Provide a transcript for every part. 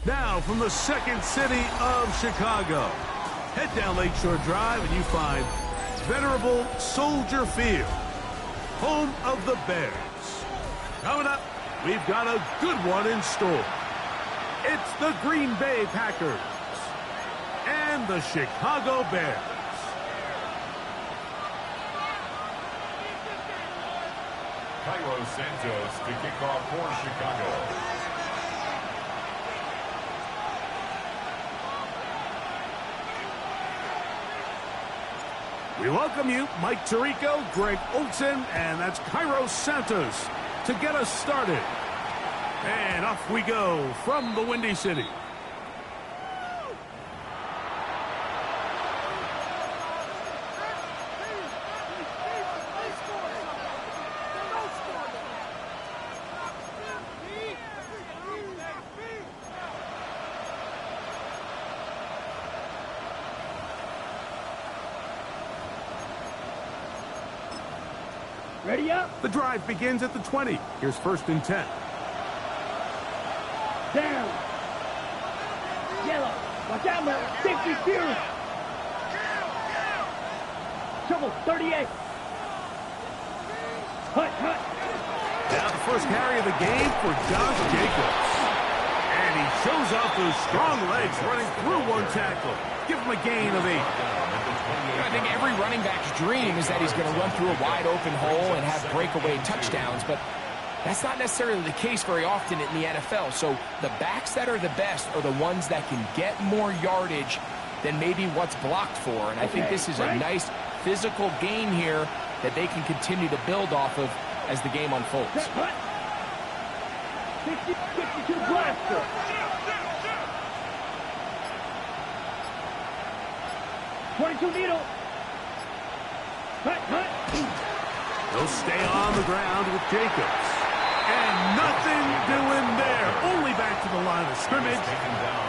Now from the second city of Chicago, head down Lakeshore Drive and you find venerable Soldier Field, home of the Bears. Coming up, we've got a good one in store. It's the Green Bay Packers and the Chicago Bears. Cairo Santos to kick off for Chicago. We welcome you, Mike Tirico, Greg Olson, and that's Cairo Santos to get us started. And off we go from the Windy City. Ready up. The drive begins at the 20. Here's 1st and 10. Down. Yellow. Watch out, man. Safety fierce. Trouble, 38. Hut. Now the first carry of the game for Josh Jacobs. And he shows off those strong legs running through one tackle. Give him a gain of 8. I think every running back's dream is that he's going to run through a wide open hole and have breakaway touchdowns, but that's not necessarily the case very often in the NFL. So the backs that are the best are the ones that can get more yardage than maybe what's blocked for. And I think this is a nice physical gain here that they can continue to build off of as the game unfolds. 52 blaster. .22 needle. Hut. They'll stay on the ground with Jacobs. And nothing doing there. Only back to the line of scrimmage.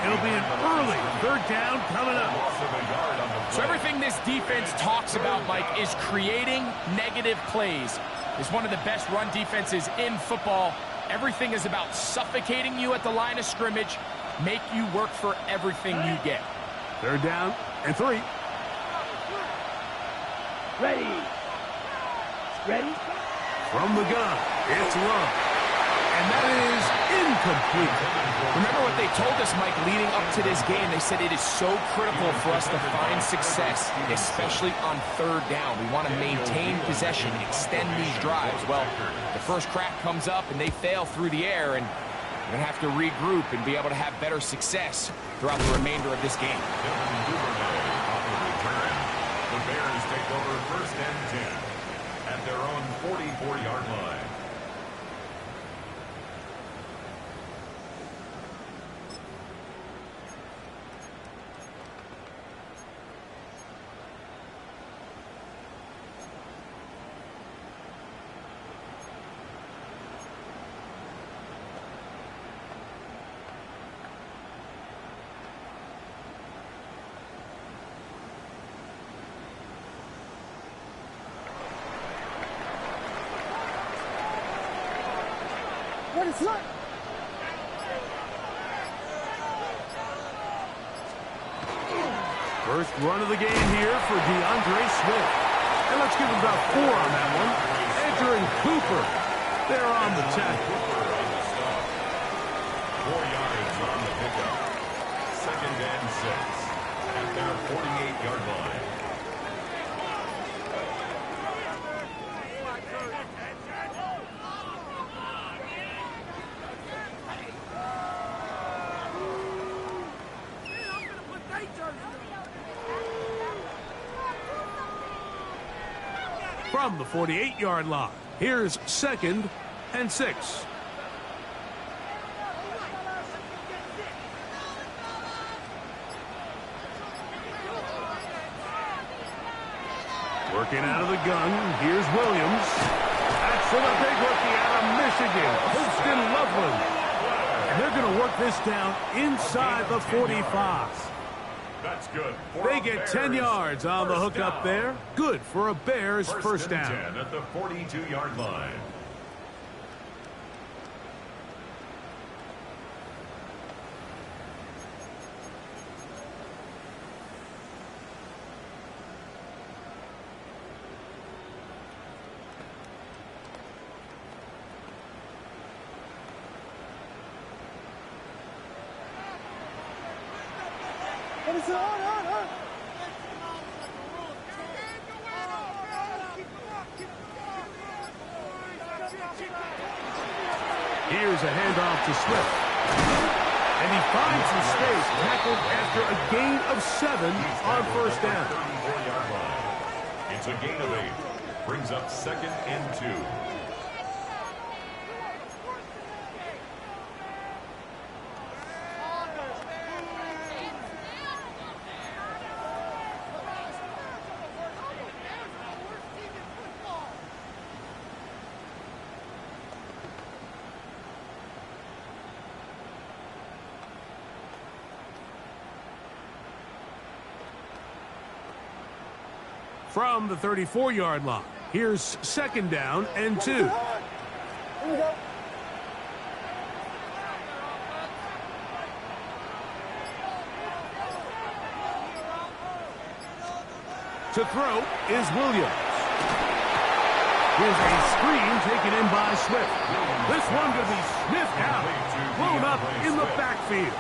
It'll be an early 3rd down coming up. So everything this defense talks about, Mike, is creating negative plays. It's one of the best run defenses in football. Everything is about suffocating you at the line of scrimmage, make you work for everything you get. 3rd down and 3. Ready. From the gun, it's Love. And that is incomplete. Remember what they told us, Mike, leading up to this game? They said it is so critical for us to find success, especially on 3rd down. We want to maintain possession, extend these drives. Well, the first crack comes up, and they fail through the air, and They're going to have to regroup and be able to have better success throughout the remainder of this game. The Bears take over 1st and 10 at their own 44-yard line. First run of the game here for DeAndre Swift. And let's give him about 4 on that one. Entering Cooper. They're on the tackle. 4 yards on the pickup. 2nd and 6 at their 48-yard line. From the 48-yard line, here's 2nd and 6. Working out of the gun, here's Williams. That's for the big rookie out of Michigan, Holston Loveland. And they're going to work this down inside the 45. That's good. They get 10 yards on the hook up there. Good for a Bears first down. 10 at the 42-yard line. Here's a handoff to Swift. And he finds some space, tackled after a gain of 7 on first down. It's a gain of 8. Brings up 2nd and 2. From the 34-yard line, here's 2nd down and 2. To throw is Williams. Here's a screen taken in by Swift. This one going to be sniffed out, blown up in the backfield.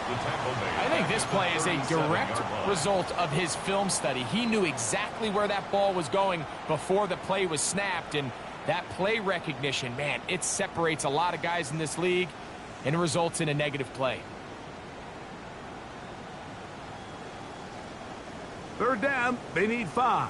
I think this play is a direct result of his film study. He knew exactly where that ball was going before the play was snapped, and that play recognition, man, it separates a lot of guys in this league, and it results in a negative play. 3rd down, they need 5.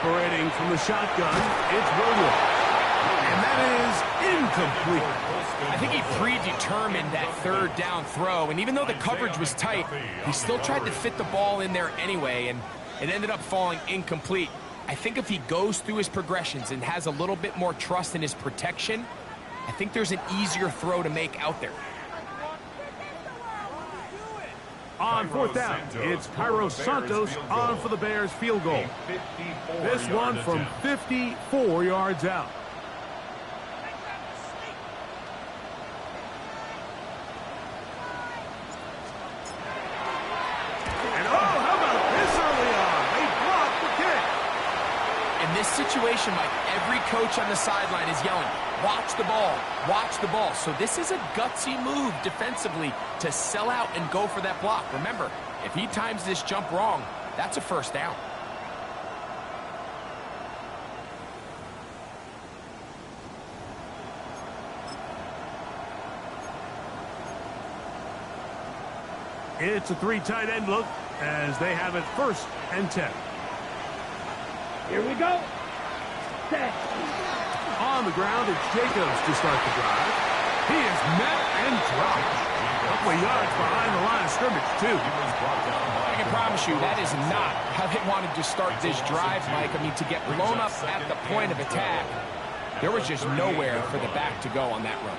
Operating from the shotgun, it's Williams. And that is incomplete. I think he predetermined that 3rd down throw, and even though the coverage was tight, he still tried to fit the ball in there anyway, and it ended up falling incomplete. I think if he goes through his progressions and has a little bit more trust in his protection, I think there's an easier throw to make out there. On 4th down, it's Cairo Santos on for the Bears field goal. This one from 54 yards out. And oh, how about this early on? They blocked the kick. And this situation, Mike, every coach on the sideline is yelling, watch the ball, watch the ball. So this is a gutsy move defensively to sell out and go for that block. Remember, if he times this jump wrong, that's a first down. It's a three tight end look as they have it 1st and 10. Here we go. Set. On the ground, it's Jacobs to start the drive. He is met and dropped. A couple of yards behind the line of scrimmage, too. I can promise you that is not how they wanted to start this drive, Mike. I mean, to get blown up at the point of attack, there was just nowhere for the back to go on that run.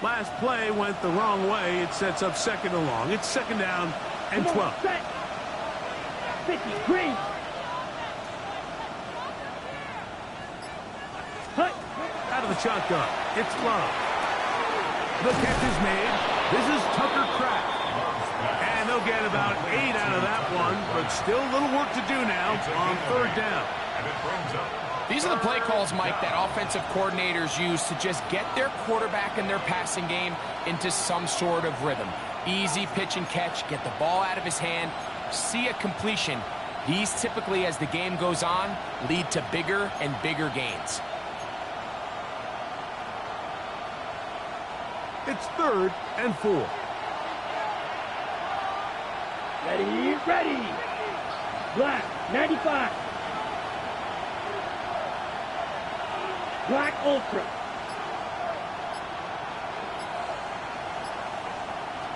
Last play went the wrong way. It sets up 2nd and long. It's 2nd down and 12. Set. 53. Hut. Out of the shotgun. It's Love. The catch is made. This is Tucker Kraft. And they'll get about 8 out of that one, but still a little work to do now on 3rd down. And it brings up These are the play calls, Mike, that offensive coordinators use to just get their quarterback and their passing game into some sort of rhythm. Easy pitch and catch, get the ball out of his hand, see a completion. These typically, as the game goes on, lead to bigger and bigger gains. It's 3rd and 4. Ready, ready. Black, 95. Black Ultra.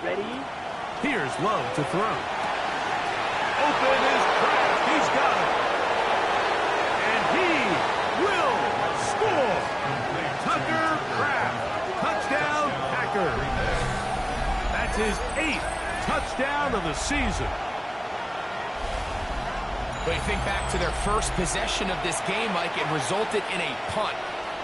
Ready? Here's Love to throw. Open is Kraft. He's got it. And he will score. Tucker Kraft. Touchdown, Packers. That's his 8th touchdown of the season. But you think back to their first possession of this game, Mike, it resulted in a punt.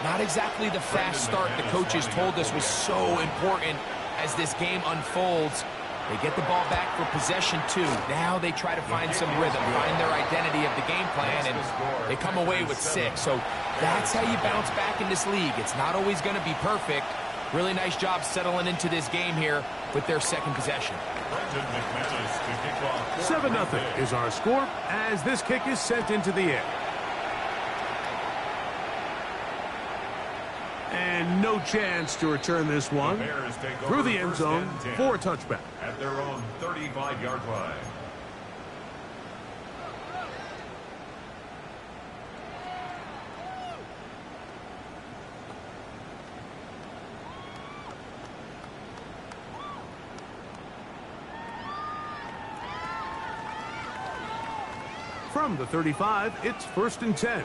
Not exactly the fast start the coaches told us was so important as this game unfolds. They get the ball back for possession 2. Now they try to find some rhythm, find their identity of the game plan, and they come away with 6. So that's how you bounce back in this league. It's not always going to be perfect. Really nice job settling into this game here with their 2nd possession. 7-0 is our score as this kick is sent into the air. And no chance to return this one through the end zone for a touchback. At their own 35-yard line. From the 35, it's 1st and 10.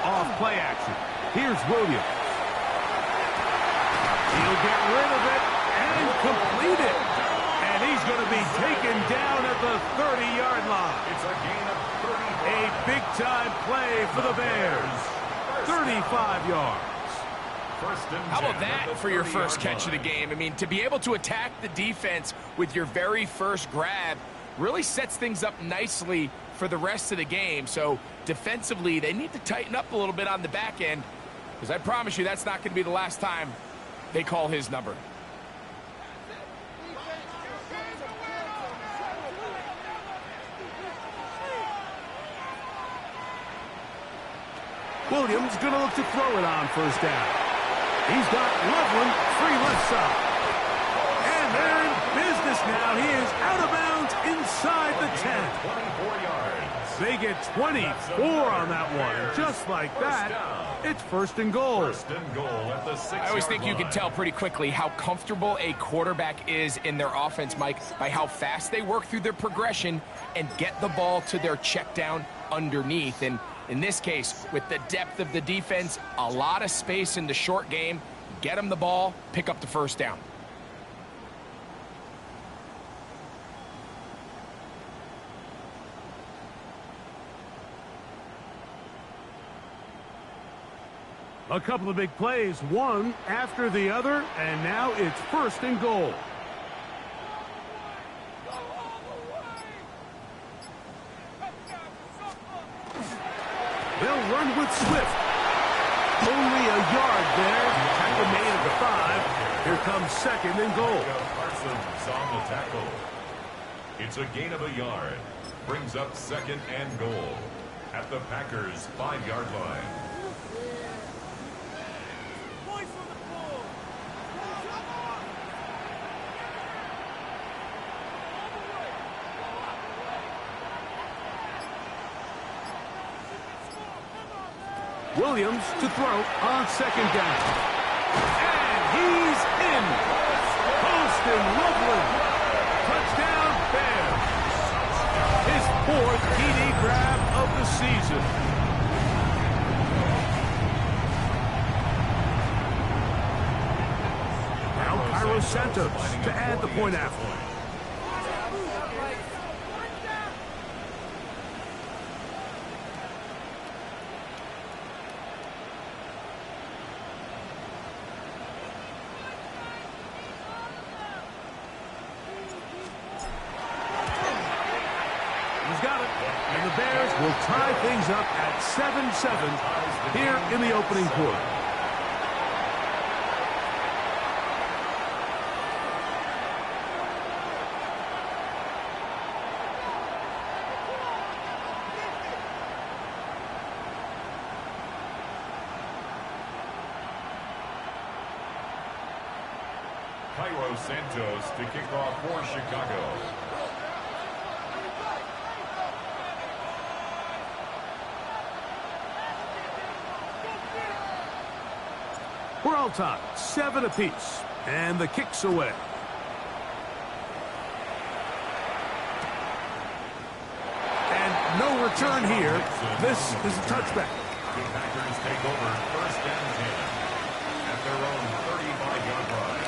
Off play action. Here's Williams. He'll get rid of it and complete it. And he's going to be taken down at the 30-yard line. It's a gain of 30. A big-time play for the Bears. 35 yards. How about that for your first catch of the game? I mean, to be able to attack the defense with your very first grab really sets things up nicely for the rest of the game. So defensively, they need to tighten up a little bit on the back end, because I promise you that's not going to be the last time they call his number. Williams going to look to throw it on 1st down. He's got Loveland free left side. And they're in business now. He is out of bounds inside the 10. 24 yards. They get 24 on that one. And just like that, it's 1st and goal. 1st and goal at the 6-yard line. I always think you can tell pretty quickly how comfortable a quarterback is in their offense, Mike, by how fast they work through their progression and get the ball to their check down underneath. And in this case, with the depth of the defense, a lot of space in the short game, get him the ball, pick up the first down. A couple of big plays, one after the other, and now it's 1st and goal. They'll run with Swift. Only a yard there. Tackle made at the 5. Here comes 2nd and goal. Parsons on the tackle. It's a gain of a yard. Brings up 2nd and goal at the Packers' 5-yard line. Williams to throw on 2nd down. And he's in. Poston Loveland. Touchdown Bears. His 4th TD grab of the season. Now Cairo Santos to add the point after. And the Bears will tie things up at 7-7 here in the opening quarter. Cairo Santos to kick off for Chicago. We're all tied, 7 apiece, and the kick's away. And no return here. This is a touchback. The Packers take over 1st and 10 at their own 35-yard line.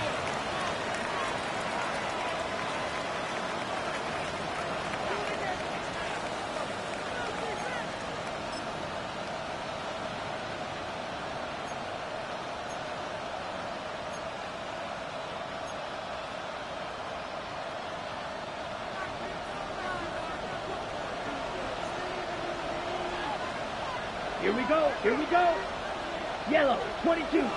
Here we go. Here we go. Yellow, 22.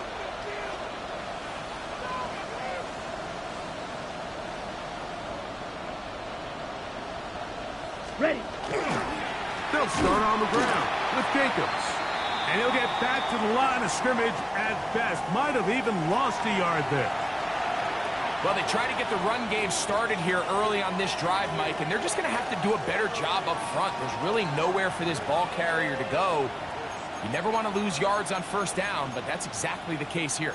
Ready. They'll start on the ground with Jacobs. And he'll get back to the line of scrimmage at best. Might have even lost a yard there. Well, they try to get the run game started here early on this drive, Mike, and they're just going to have to do a better job up front. There's really nowhere for this ball carrier to go. You never want to lose yards on 1st down, but that's exactly the case here.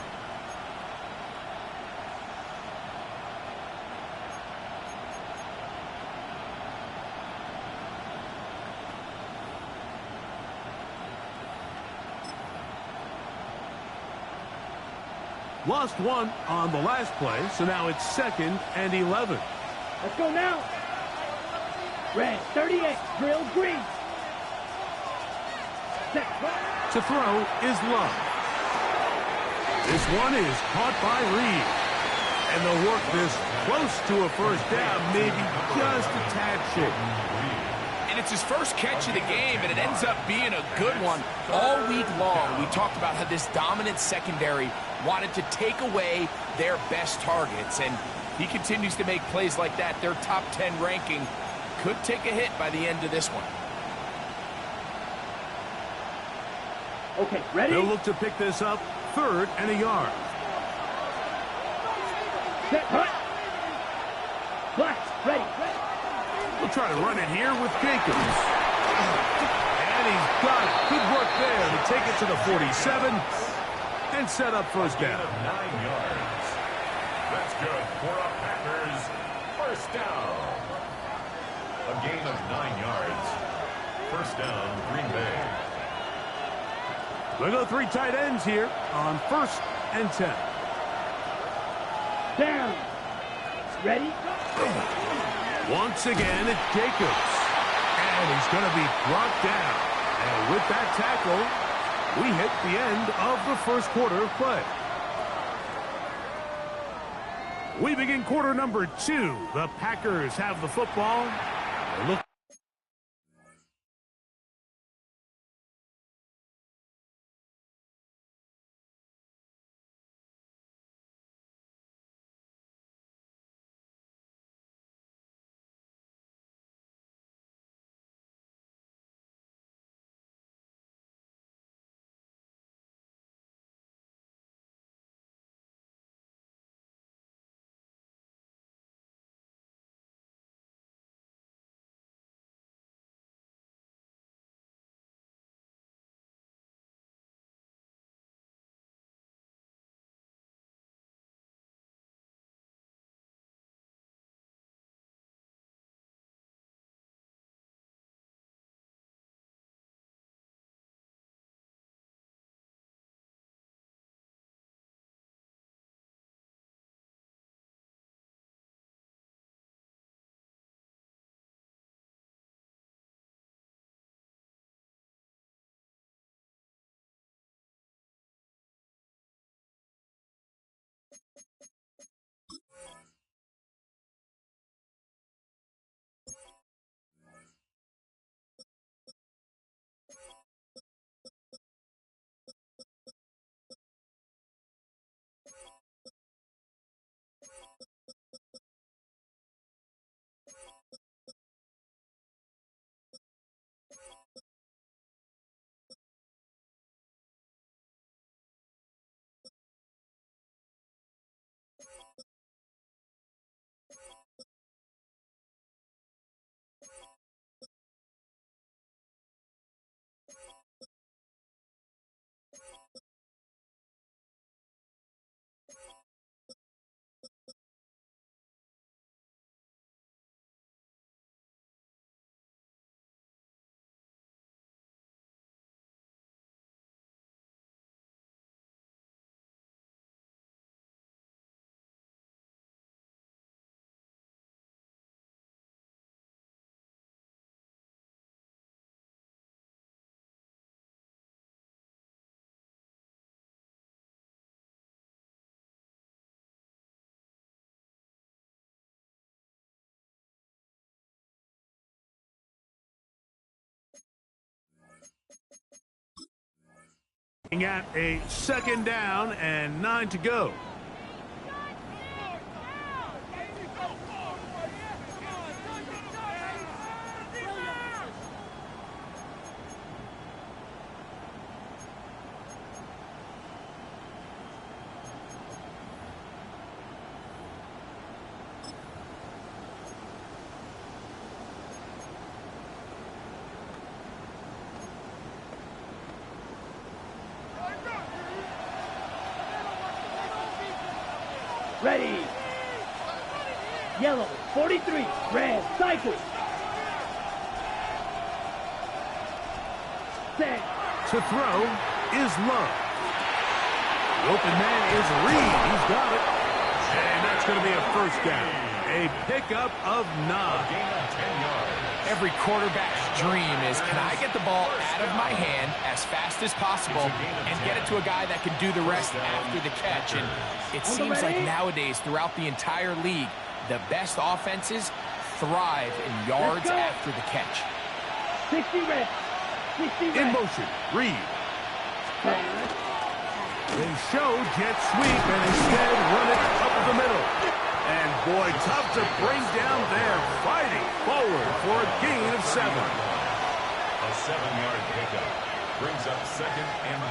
Lost 1 on the last play, so now it's 2nd and 11. Let's go now. Red, 38, drill green. To throw is Love. This one is caught by Reed. And they'll work this close to a 1st down, maybe just a tad short. And it's his first catch of the game, and it ends up being a good one. All week long, we talked about how this dominant secondary wanted to take away their best targets, and he continues to make plays like that. Their top 10 ranking could take a hit by the end of this one. Okay, ready? They'll look to pick this up, 3rd and a yard. Set, hut. Black, ready. We'll try to run it here with Jacobs. And he's got good work there to take it to the 47 and set up 1st down. 9 yards. That's good for a Packers 1st down. A gain of 9 yards. 1st down, Green Bay. We'll go 3 tight ends here on 1st and 10. Down. Ready? Once again, it's Jacobs. And he's going to be brought down. And with that tackle, we hit the end of the first quarter of play. We begin quarter number 2. The Packers have the football. Look. At a second down and 9 to go. Ready. Yellow, 43. Red, cycle. Set. To throw is Love. The open man is Reed. He's got it. And that's going to be a first down. A pickup of 9. Gain of 10 yards. Every quarterback's dream is, can I get the ball out of my hand as fast as possible and get it to a guy that can do the rest after the catch? And it seems like nowadays throughout the entire league, the best offenses thrive in yards after the catch. 60 red. 60 red. In motion, Reed. They show jet sweep and instead run it up the middle. And boy, tough to bring down there, fighting forward for a gain of 7. A 7-yard pickup brings up 2nd and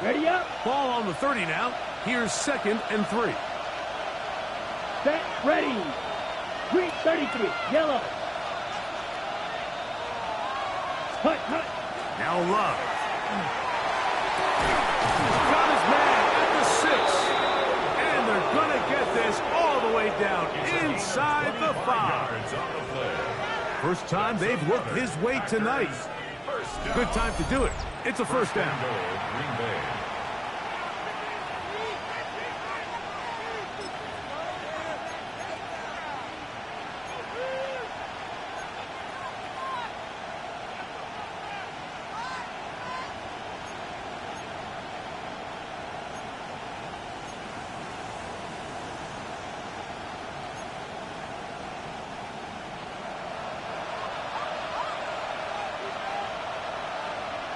3. Ready up. Ball on the 30 now. Here's 2nd and 3. Set. Ready. Green 33. Yellow. Hut, hut. Now Love. Got his man at the 6. And they're going to get this all the way down inside the 5. Yards on the play. First time they've looked his way tonight. First down. Good time to do it. It's a first down. Green Bay.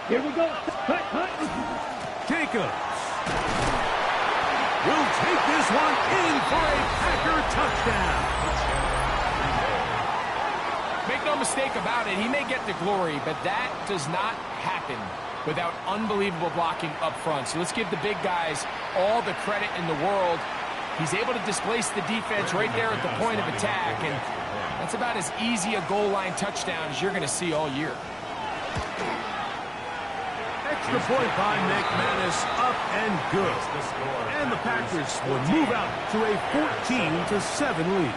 Here we go. Cut. Jacobs will take this one in for a Packer touchdown. Make no mistake about it, he may get the glory, but that does not happen without unbelievable blocking up front. So let's give the big guys all the credit in the world. He's able to displace the defense right there at the point of attack, and that's about as easy a goal line touchdown as you're going to see all year. Extra point by McManus, up and good. And the Packers will move out to a 14-7 lead.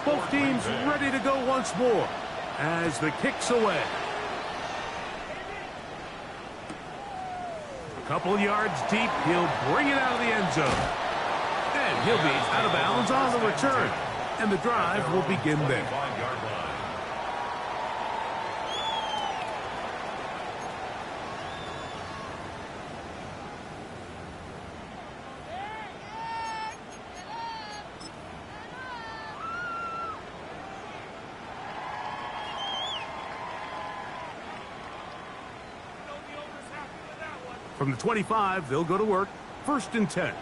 Both teams ready to go once more as the kick's away. A couple yards deep, he'll bring it out of the end zone. And he'll be out of bounds on the return. And the drive will begin there. From the 25, they'll go to work. 1st and 10.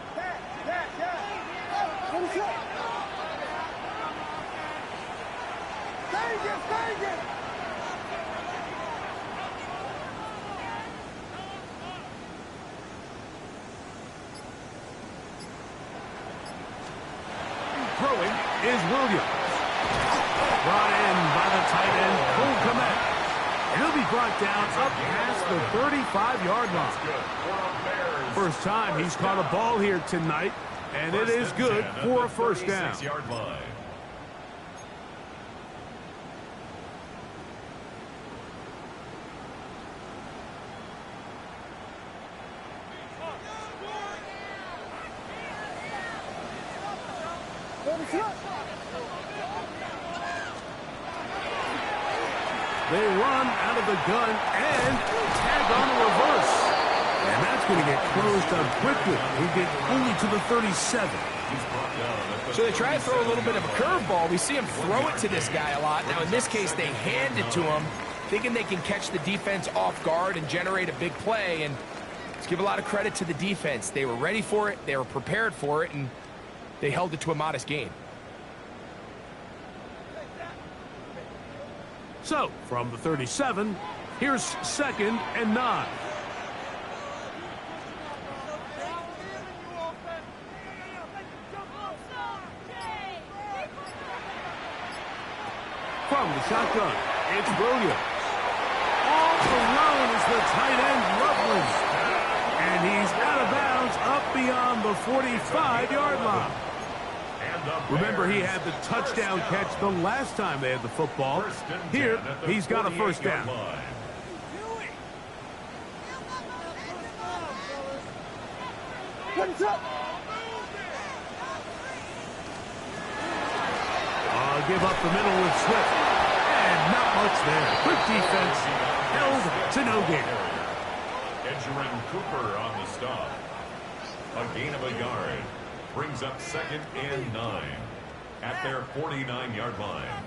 Throwing is Williams. Brought in by the tight end, Cole Kmet. And he'll be brought down up past the 35-yard line. First time he's caught a ball here tonight, and it is good for a first down. They run out of the gun and tag on the reverse. And that's going to get closed up quickly. He'll get only to the 37. So they try to throw a little bit of a curveball. We see him throw it to this guy a lot. Now, in this case, they hand it to him, thinking they can catch the defense off guard and generate a big play. And let's give a lot of credit to the defense. They were ready for it, they were prepared for it, and they held it to a modest gain. So, from the 37, here's 2nd and 9. From the shotgun, it's Williams. All alone is the tight end, Loveland. And he's out of bounds up beyond the 45-yard line. Remember, he had the touchdown catch the last time they had the football. Here, he's got a first down. Give up the middle with Swift. And not much there. Quick defense. Held to no gain. Edgerrin Cooper on the stop. A gain of a yard. Brings up 2nd and 9 at their 49-yard line.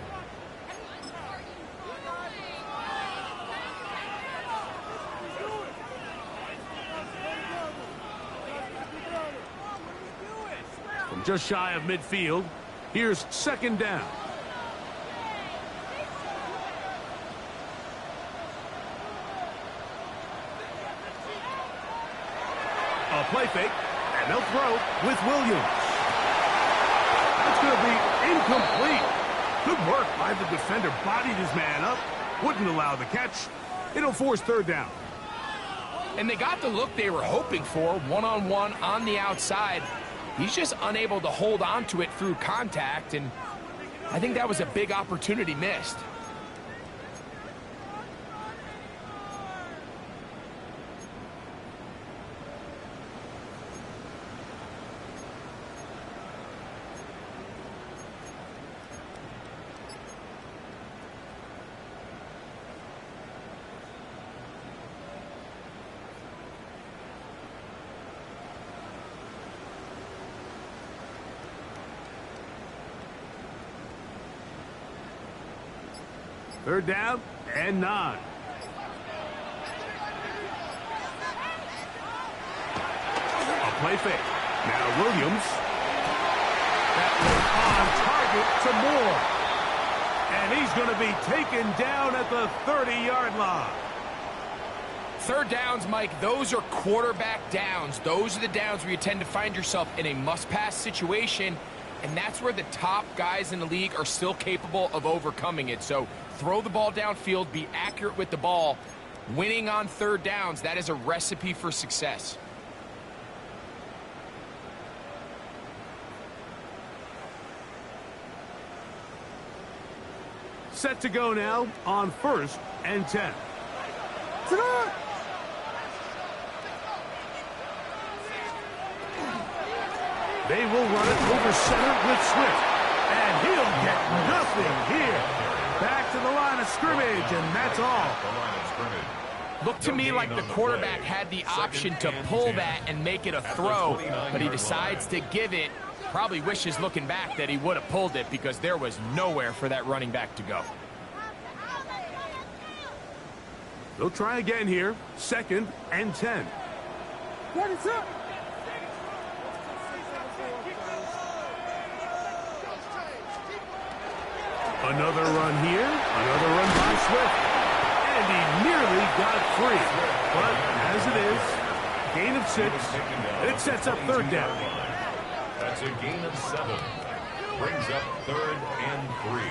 From just shy of midfield, here's 2nd down. A play fake, and they'll throw with Williams. That's going to be incomplete. Good work by the defender. Bodied his man up. Wouldn't allow the catch. It'll force 3rd down. And they got the look they were hoping for, one-on-one on the outside. He's just unable to hold on to it through contact, and I think that was a big opportunity missed. Third down and 9. A play fake. Now Williams. That was on target to Moore. And he's going to be taken down at the 30-yard line. Third downs, Mike, those are quarterback downs. Those are the downs where you tend to find yourself in a must-pass situation, and that's where the top guys in the league are still capable of overcoming it. So throw the ball downfield, be accurate with the ball. Winning on third downs, that is a recipe for success. Set to go now on 1st and 10. They will run it over center with Swift. And he'll get nothing here. Back to the line of scrimmage, and that's all. Looked to me like the quarterback had the option to pull that and make it a throw, but he decides to give it. Probably wishes looking back that he would have pulled it because there was nowhere for that running back to go. They'll try again here. 2nd and 10. Another run here. Another run by Swift. And he nearly got free. But as it is, gain of 6. It sets up third down. That's a gain of 7. Brings up 3rd and 3.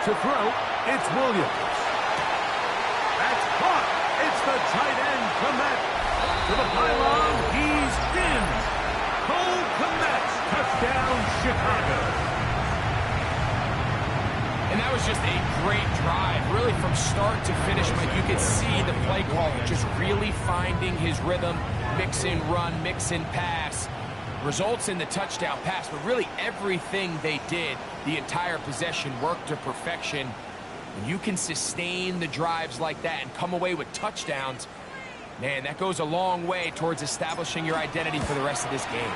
To throw, it's Williams. That's caught. It's the tight end, Komet. To the pylon, he's in. Cole Komet, touchdown, Chicago. And that was just a great drive. Really from start to finish, Mike, you could see the play caller just really finding his rhythm, mix and run, mix and pass. Results in the touchdown pass, but really everything they did, the entire possession worked to perfection. When you can sustain the drives like that and come away with touchdowns, man, that goes a long way towards establishing your identity for the rest of this game.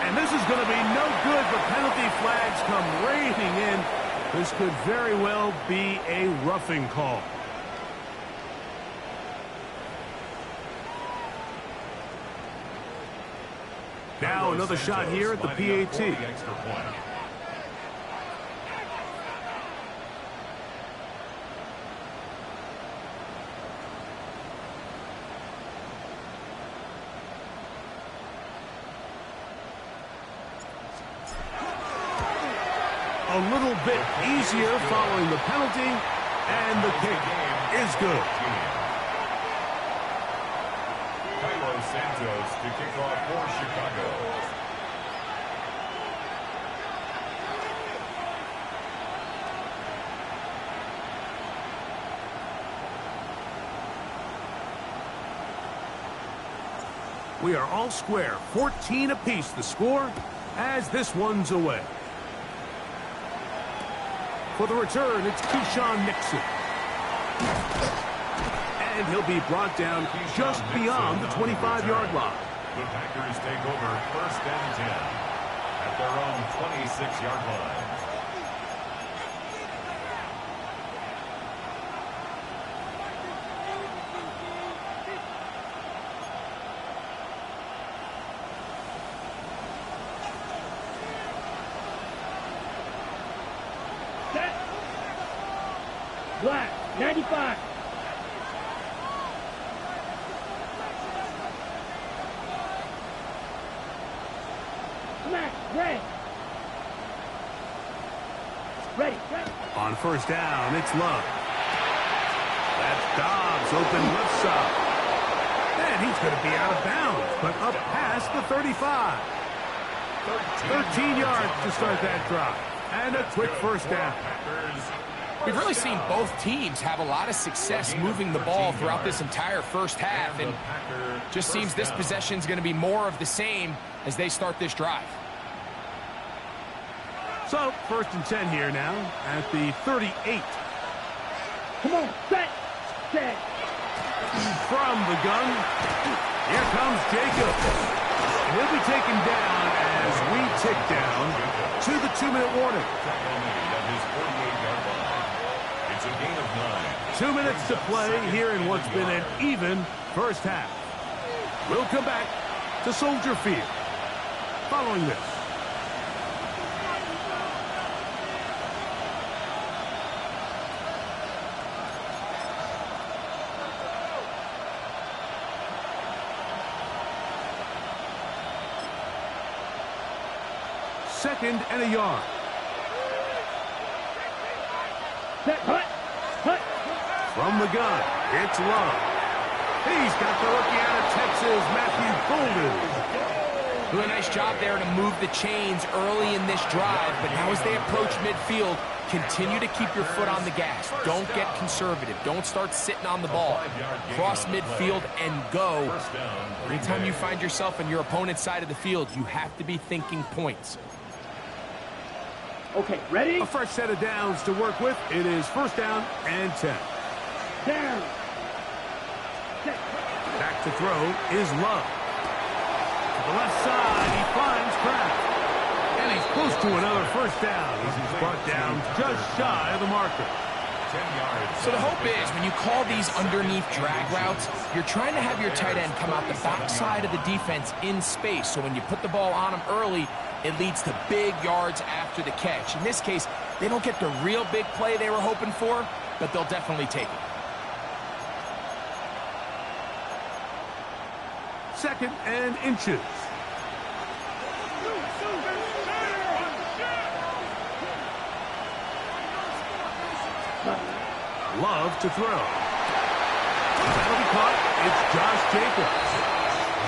And this is going to be no good. The penalty flags come raining in. This could very well be a roughing call. Now another shot here at the PAT. A little bit easier following the penalty, and the kick is good. Santos to kick off for Chicago. We are all square, 14 apiece the score as this one's away. For the return, it's Keyshawn Nixon. And he'll be brought down just beyond the 25-yard line. The Packers take over 1st and 10 at their own 26-yard line. Set. Black, 95. Red. Ready. On 1st down, it's Love. That's Dobbs, open left side. And he's going to be out of bounds, but up past the 35. 13 yards to start that drive. And a quick 1st down. We've really seen both teams have a lot of success moving the ball throughout this entire first half, and just seems this possession is going to be more of the same as they start this drive. So, 1st and 10 here now at the 38. Come on, set. From the gun, here comes Jacob. And he'll be taken down as we tick down to the 2-minute warning. It's a gain of 9. 2 minutes to play here in what's been an even first half. We'll come back to Soldier Field following this. Second and a yard. Set, hut. From the gun, it's Love. He's got the rookie out of Texas, Matthew Golden. Doing a nice job there to move the chains early in this drive, but now as they approach midfield, continue to keep your foot on the gas. Don't get conservative. Don't start sitting on the ball. Cross midfield and go. Anytime you find yourself on your opponent's side of the field, you have to be thinking points. Okay, ready? A fresh set of downs to work with. It is 1st down and 10. Down. Set. Back to throw is Love. To the left side, he finds Kraft. And he's close to another 1st down. He's brought down just shy of the marker. 10 yards. So the hope is when you call these underneath drag routes, you're trying to have your tight end come out the backside of the defense in space. So when you put the ball on him early, it leads to big yards after the catch. In this case, they don't get the real big play they were hoping for, but they'll definitely take it. 2nd and inches. Love to throw. That'll be caught. It's Josh Jacobs.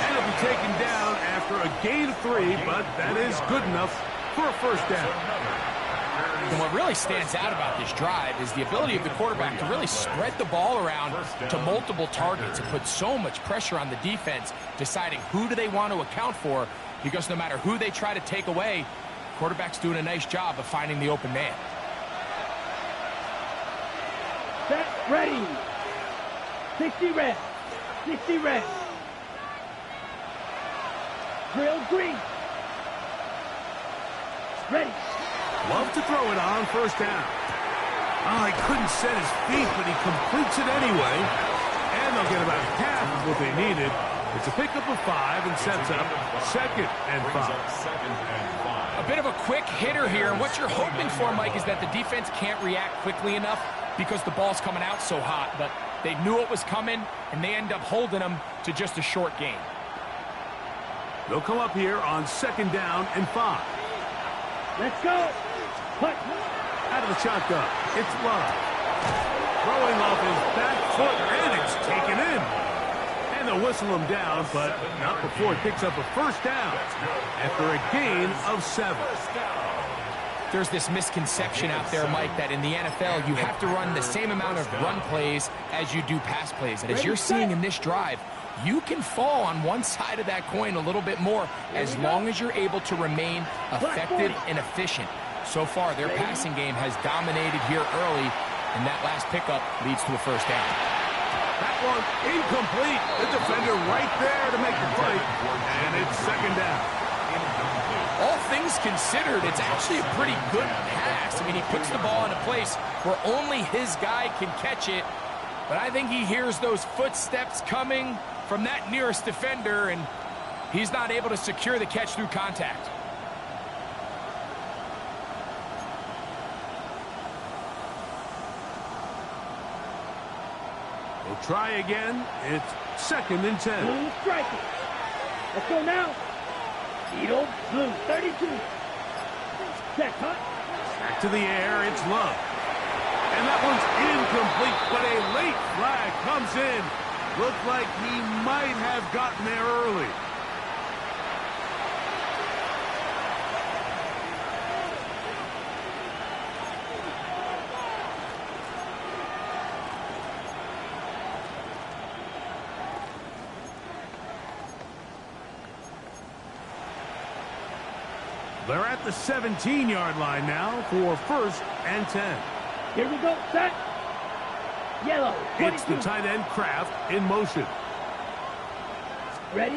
And he'll be taken down after a gain of 3, but that is good enough for a 1st down. And what really stands out about this drive is the ability of the quarterback to really spread the ball around to multiple targets and put so much pressure on the defense, deciding who do they want to account for, because no matter who they try to take away, the quarterback's doing a nice job of finding the open man. Set, ready. 60 red. 60 red. Drill green. Ready. Love to throw it on 1st down. Oh, he couldn't set his feet, but he completes it anyway. And they'll get about half of what they needed. It's a pickup of 5 and sets up 2nd and 5. A bit of a quick hitter here, and what you're hoping for, Mike, is that the defense can't react quickly enough because the ball's coming out so hot, but they knew it was coming, and they end up holding them to just a short gain. They'll come up here on 2nd down and 5. Let's go. Put. Out of the shotgun, it's Love. Throwing off his back foot, and it's taken in. And they'll whistle him down, but not before it picks up a 1st down after a gain of 7. There's this misconception out there, Mike, that in the NFL you have to run the same amount of run plays as you do pass plays. And as you're seeing in this drive, you can fall on one side of that coin a little bit more as long as you're able to remain effective and efficient. So far, their passing game has dominated here early, and that last pickup leads to a 1st down. That one incomplete. The defender right there to make the play, and it's 2nd down. All things considered, it's actually a pretty good pass. I mean, he puts the ball in a place where only his guy can catch it, but I think he hears those footsteps coming from that nearest defender, and he's not able to secure the catch through contact. We'll try again. It's 2nd and 10. Blue striking. Let's go now. Eagle, blue, 32. Check, hut. Back to the air, it's Love. And that one's incomplete, but a late flag comes in. Looked like he might have gotten there early. They're at the 17-yard line now for 1st and 10. Here we go, set. Yellow, 22. It's the tight end Kraft in motion. Ready?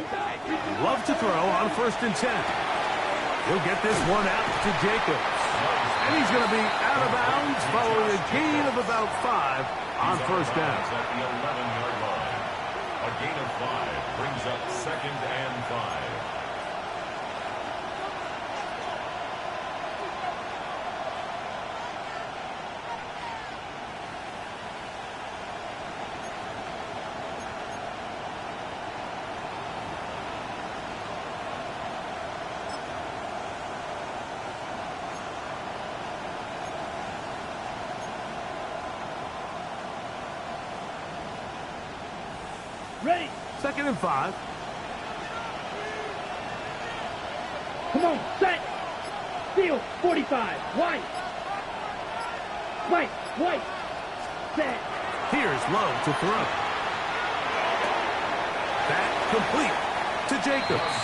Love to throw on 1st and 10. He'll get this one out to Jacobs. And he's going to be out of bounds following a gain of about 5 on 1st down. At the 11-yard line. A gain of 5 brings up 2nd and 5. Ready. 2nd and 5. Come on, set. Field, 45. White. White, white. Set. Here's Love to throw. That complete to Jacobs.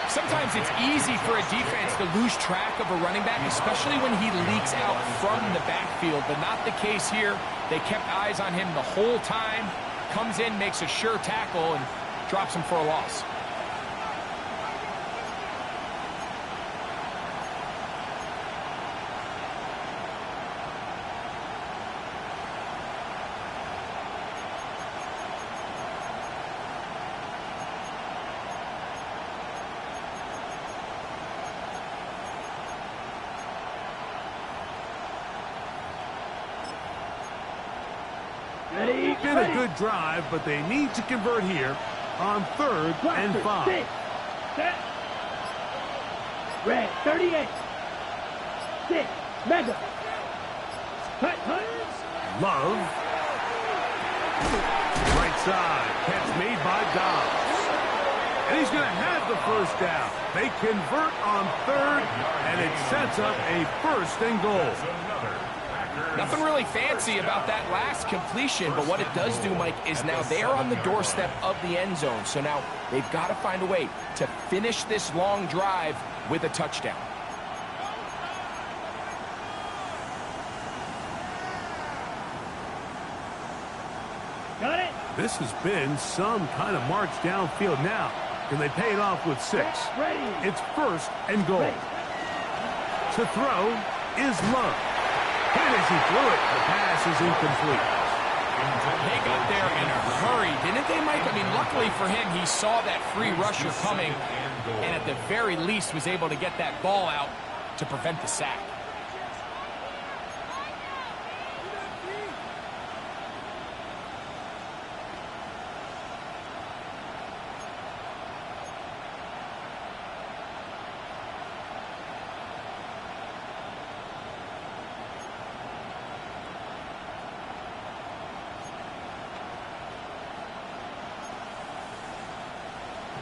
Sometimes it's easy for a defense to lose track of a running back, especially when he leaks out from the backfield, but not the case here. They kept eyes on him the whole time. Comes in, makes a sure tackle, and drops him for a loss. Ready. Been a good drive, but they need to convert here on 3rd and 5. Six. Set. Red, 38. 6. Mega. Cut, cut. Love. Right side. Catch made by Dobbs. And he's going to have the 1st down. They convert on 3rd, and it sets up a 1st and goal. Nothing really fancy about that last completion, but what it does do, Mike, is now they are on the doorstep of the end zone. So now they've got to find a way to finish this long drive with a touchdown. Got it. This has been some kind of march downfield now. Can they pay it off with 6? Ready. It's 1st and goal. Ready. To throw is Love. And as he threw it, the pass is incomplete. They got there in a hurry, didn't they, Mike? I mean, luckily for him, he saw that free rusher coming, and at the very least was able to get that ball out to prevent the sack.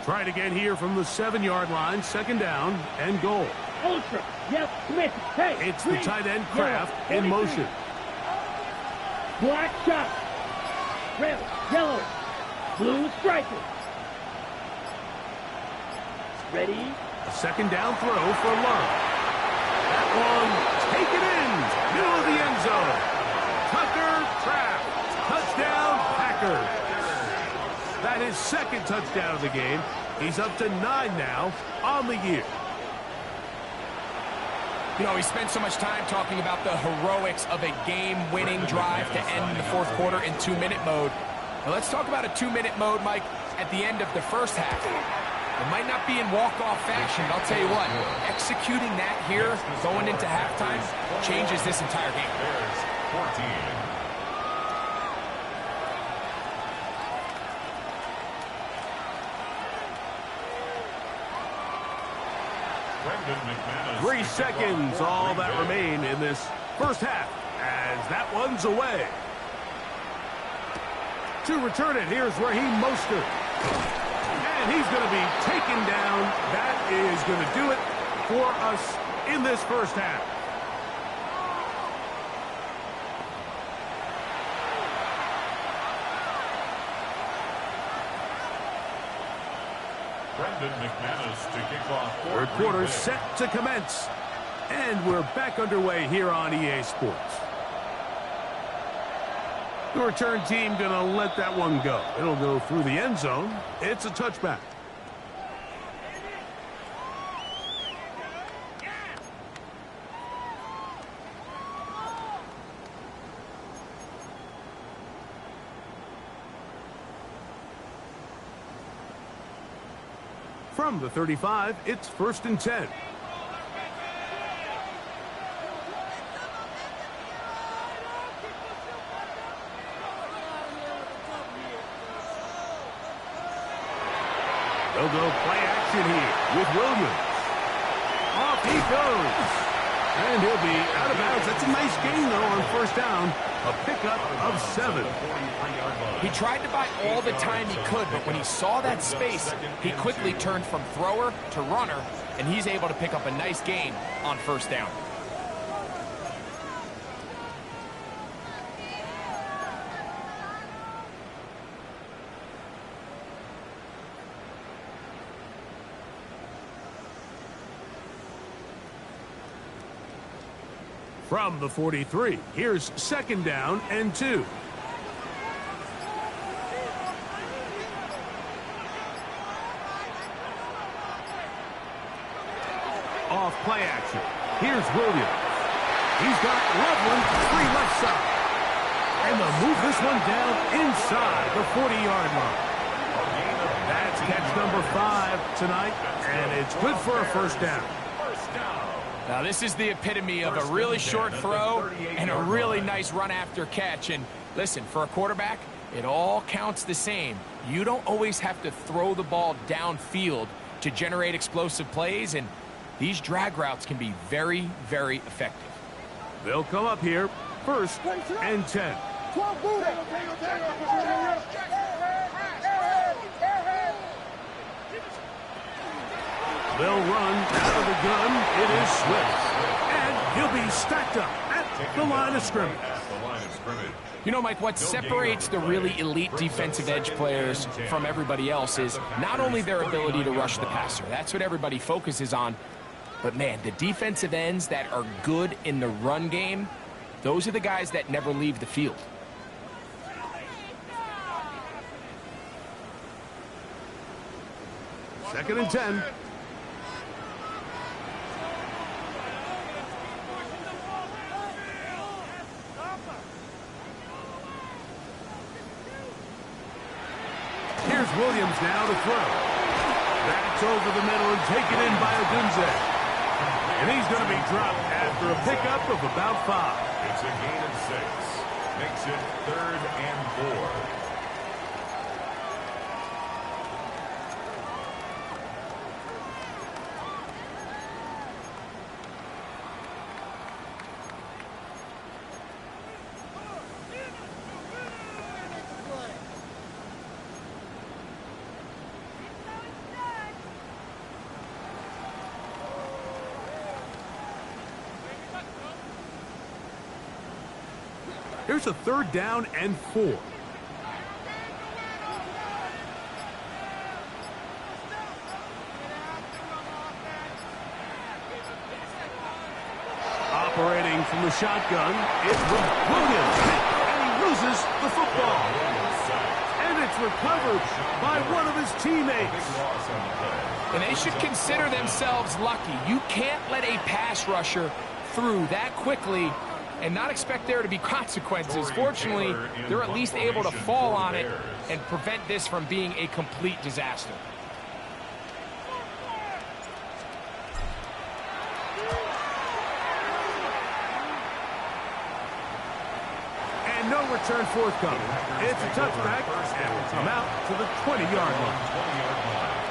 Try it again here from the 7-yard line, 2nd down and goal. Ultra. Yep. Smith. Hey. It's the tight end Kraft in motion. Black shot. Red. Yellow. Blue striker. Ready. A 2nd down throw for Love. That one taken in. Middle of the end zone. Tucker Kraft. Touchdown Packers. That is 2nd touchdown of the game. He's up to 9 now on the year. You know, we spent so much time talking about the heroics of a game-winning drive to end the 4th quarter in 2-minute mode. Now let's talk about a 2-minute mode, Mike, at the end of the 1st half. It might not be in walk-off fashion, but I'll tell you what, executing that here, going into halftime, changes this entire game. There's 14. McManus. 3 seconds, all that remain in this 1st half, as that one's away. To return it, here's Raheem Mostert. And he's going to be taken down. That is going to do it for us in this 1st half. Third quarter set to commence. And we're back underway here on EA Sports. The return team going to let that one go. It'll go through the end zone. It's a touchback. From the 35, it's 1st and 10. They'll go play action here with Williams. Off he goes. And he'll be out of bounds. That's a nice gain, though, on 1st down. A pickup of 7. He tried to buy all the time he could, but when he saw that space, he quickly turned from thrower to runner, and he's able to pick up a nice gain on 1st down. From the 43, here's 2nd down and 2. Off play action. Here's Williams. He's got Loveland free left side. And they'll move this one down inside the 40-yard line. That's catch number 5 tonight, and it's good for a 1st down. Now, this is the epitome of a really short throw and a really nice run after catch. And listen, for a quarterback, it all counts the same. You don't always have to throw the ball downfield to generate explosive plays, and these drag routes can be very, very effective. They'll come up here, 1st and 10. They'll run out of the gun. It is Swift. And he'll be stacked up at the line of scrimmage. You know, Mike, what separates the really elite defensive edge players from everybody else is not only their ability to rush the passer. That's what everybody focuses on. But, man, the defensive ends that are good in the run game, those are the guys that never leave the field. Second and 10. Here's Williams now to throw. That's over the middle and taken in by Odunze. And he's going to be dropped after a pickup of about 5. It's a gain of 6. Makes it 3rd and 4. Here's a 3rd down and 4. Operating from the shotgun, it's Williams. And he loses the football. And it's recovered by one of his teammates. And they should consider themselves lucky. You can't let a pass rusher through that quickly and not expect there to be consequences. Fortunately, they're at least able to fall on it and prevent this from being a complete disaster. And no return forthcoming. It's a touchback, and will come out to the 20-yard line.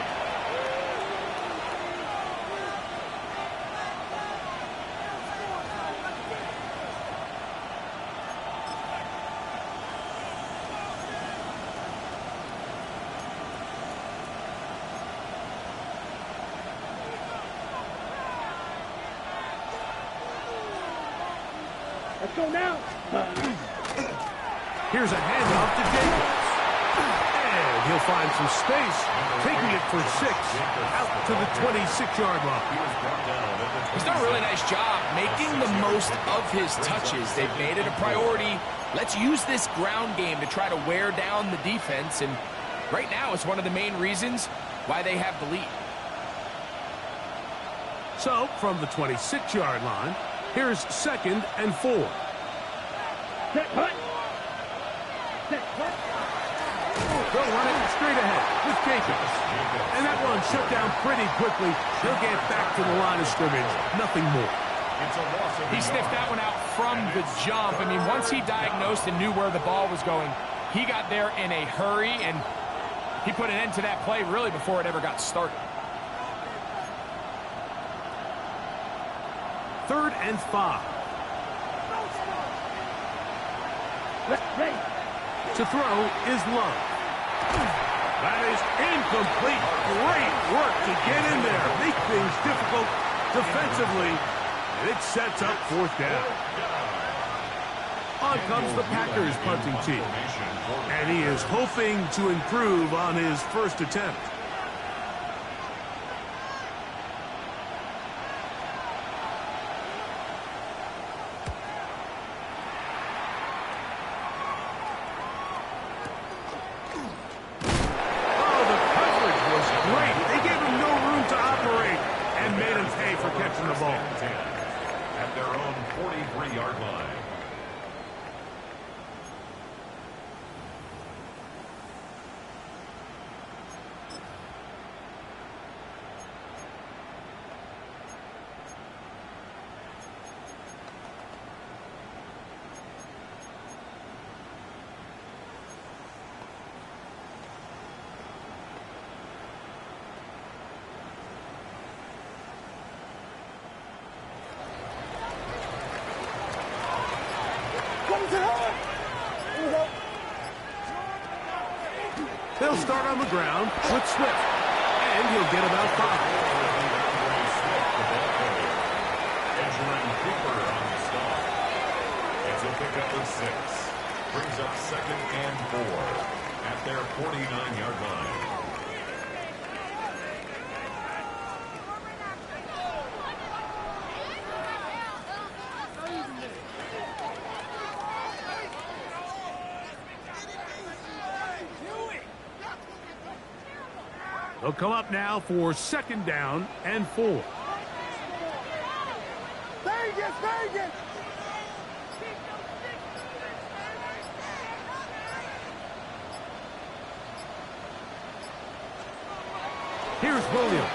Let's go now. Here's a handoff to Jacobs. And he'll find some space, taking it for 6 out to the 26-yard line. He's done a really nice job making the most of his touches. They've made it a priority. Let's use this ground game to try to wear down the defense, and right now it's one of the main reasons why they have the lead. So, from the 26-yard line, here's 2nd and 4. Set punt. Set punt. They'll run it straight ahead with Jacobs. And that one shut down pretty quickly. He'll get back to the line of scrimmage. Nothing more. He sniffed that one out from the jump. I mean, once he diagnosed and knew where the ball was going, he got there in a hurry, and he put an end to that play really before it ever got started. 3rd and 5. Ready. To throw is Love. That is incomplete. Great work to get in there. Make things difficult defensively. And it sets up 4th down. On comes the Packers punting team. And he is hoping to improve on his first attempt. The ball at their own 43-yard line. They'll start on the ground with Swift, and he'll get about 5. Edgerrin Cooper on the stop. It's a pickup of 6. Brings up 2nd and 4 at their 49-yard line. They'll come up now for 2nd down and 4. Vegas! Here's Williams.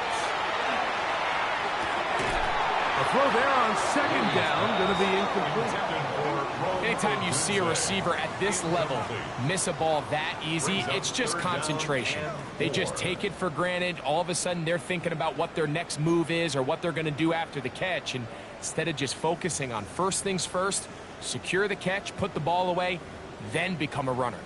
A throw there on 2nd down, going to be incomplete. Anytime you see a receiver at this level miss a ball that easy, it's just concentration. They just take it for granted. All of a sudden, they're thinking about what their next move is or what they're going to do after the catch. And instead of just focusing on first things first, secure the catch, put the ball away, then become a runner.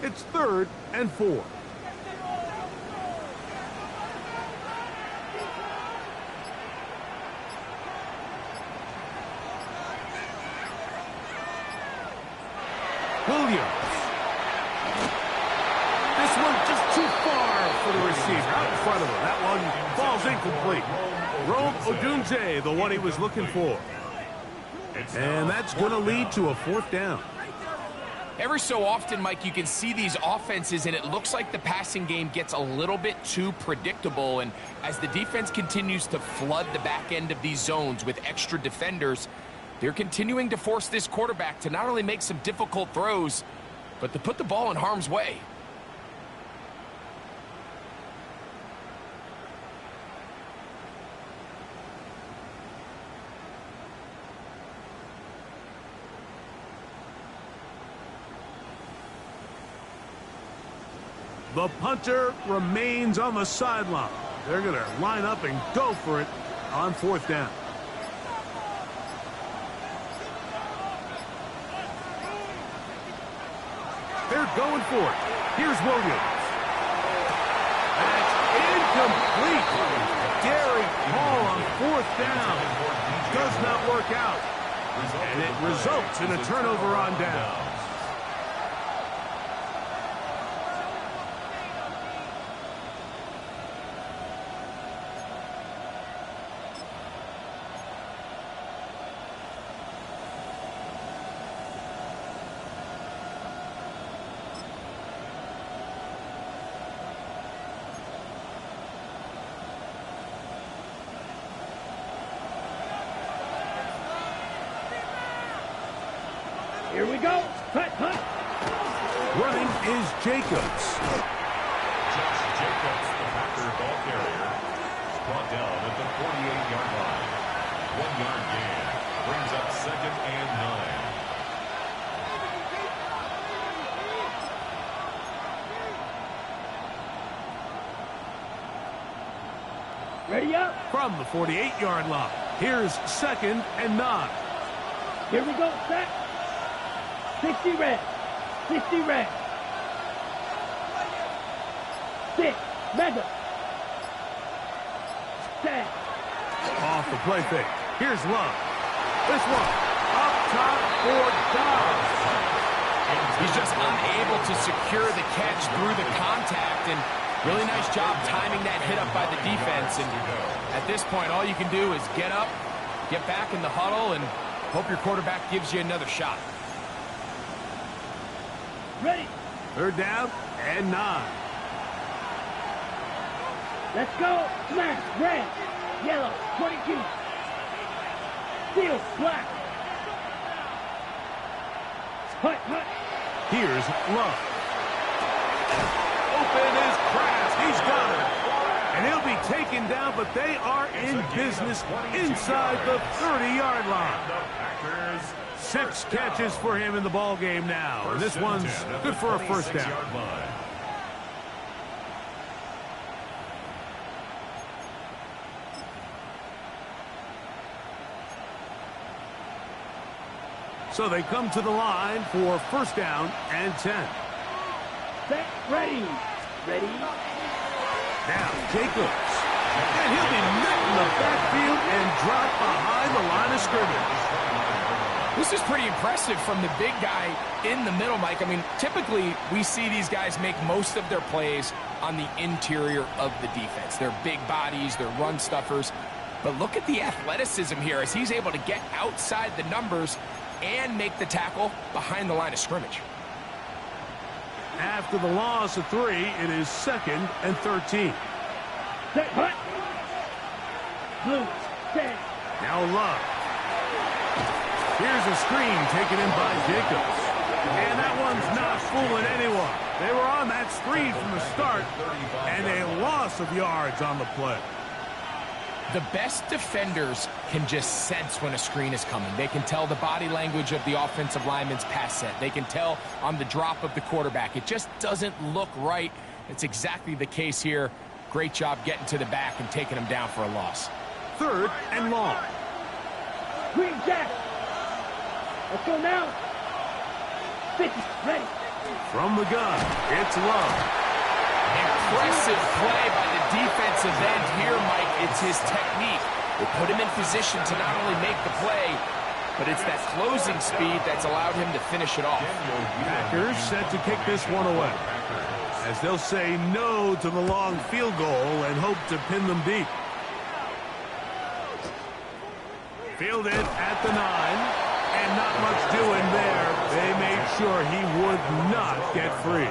It's 3rd and 4. Williams. This one just too far for the receiver. Out in front of him. That one falls incomplete. Rome Odunze, the one he was looking for. And that's going to lead to a 4th down. Every so often, Mike, you can see these offenses, and it looks like the passing game gets a little bit too predictable. And as the defense continues to flood the back end of these zones with extra defenders, they're continuing to force this quarterback to not only make some difficult throws, but to put the ball in harm's way. The punter remains on the sideline. They're going to line up and go for it on 4th down. they're going for it. Here's Williams. That's incomplete. Daring Hall on 4th down. Does not work out. And it results in a turnover on down. Here we go. Hut, hut. Running is Jacobs. Josh Jacobs, the Packer ball carrier, brought down at the 48-yard line. 1-yard gain brings up 2nd and 9. Ready up. From the 48-yard line. Here's 2nd and 9. Here we go. Set. 60 red. 60 red. 6. Mega. Set. Off the play fake. Here's Love. This one up top for Dobbs. He's just unable to secure the catch through the contact, and really nice job timing that hit up by the defense. And at this point, all you can do is get up, get back in the huddle, and hope your quarterback gives you another shot. Ready. 3rd down and 9. Let's go. Smash. Red. Yellow. 22. Steel. Black. Hut, hut. Here's Love. Open is Kraft. He's got it. And he'll be taken down, but they are in business inside the 30-yard line. 6 catches for him in the ball game now. And this one's good for a 1st down. So they come to the line for 1st down and 10. Set. Ready. Ready. Now Jacobs. And he'll be met in the backfield and dropped behind the line of scrimmage. This is pretty impressive from the big guy in the middle, Mike. I mean, typically we see these guys make most of their plays on the interior of the defense. They're big bodies, they're run stuffers. But look at the athleticism here as he's able to get outside the numbers and make the tackle behind the line of scrimmage. After the loss of 3, it is 2nd and 13. Set. Hut. Blue. Set. Now Love. Here's a screen taken in by Jacobs. And that one's not fooling anyone. They were on that screen from the start, and a loss of yards on the play. The best defenders can just sense when a screen is coming. They can tell the body language of the offensive lineman's pass set. They can tell on the drop of the quarterback. It just doesn't look right. It's exactly the case here. Great job getting to the back and taking him down for a loss. 3rd and long. Green Jack. Let's go now. 50. Ready. From the gun, it's Love. Impressive play by the defensive end here, Mike. It's his technique. It put him in position to not only make the play, but it's that closing speed that's allowed him to finish it off. Packers set to kick this one away, as they'll say no to the long field goal and hope to pin them deep. Fielded at the 9, and not much doing there. They made sure he would not get free.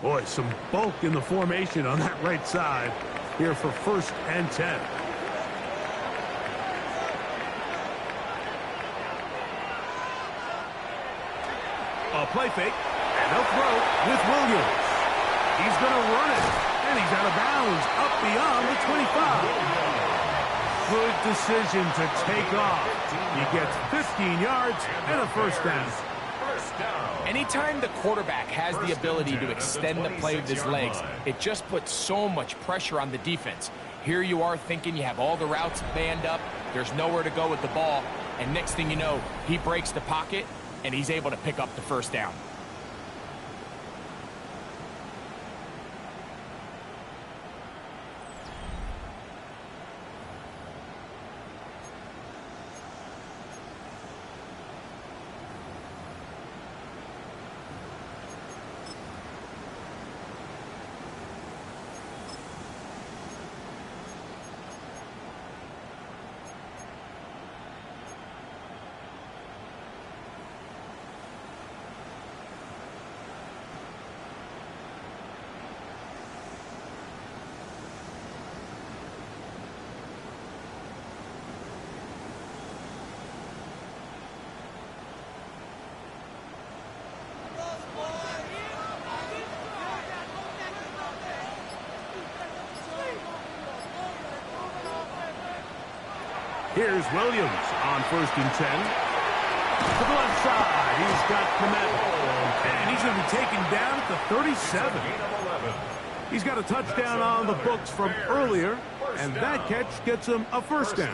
Boy, some bulk in the formation on that right side here for 1st and 10. A play fake, and they'll throw with Williams. He's going to run it, and he's out of bounds up beyond the 25. Good decision to take off. He gets 15 yards and a 1st down. down. Anytime the quarterback has the ability to extend the play with his legs, it just puts so much pressure on the defense. Here you are thinking you have all the routes manned up, there's nowhere to go with the ball, and next thing you know, he breaks the pocket, and he's able to pick up the first down. Here's Williams on 1st and 10. To the left side, he's got Komet. And he's going to be taken down at the 37. He's got a touchdown on the books from earlier, and that catch gets him a first down.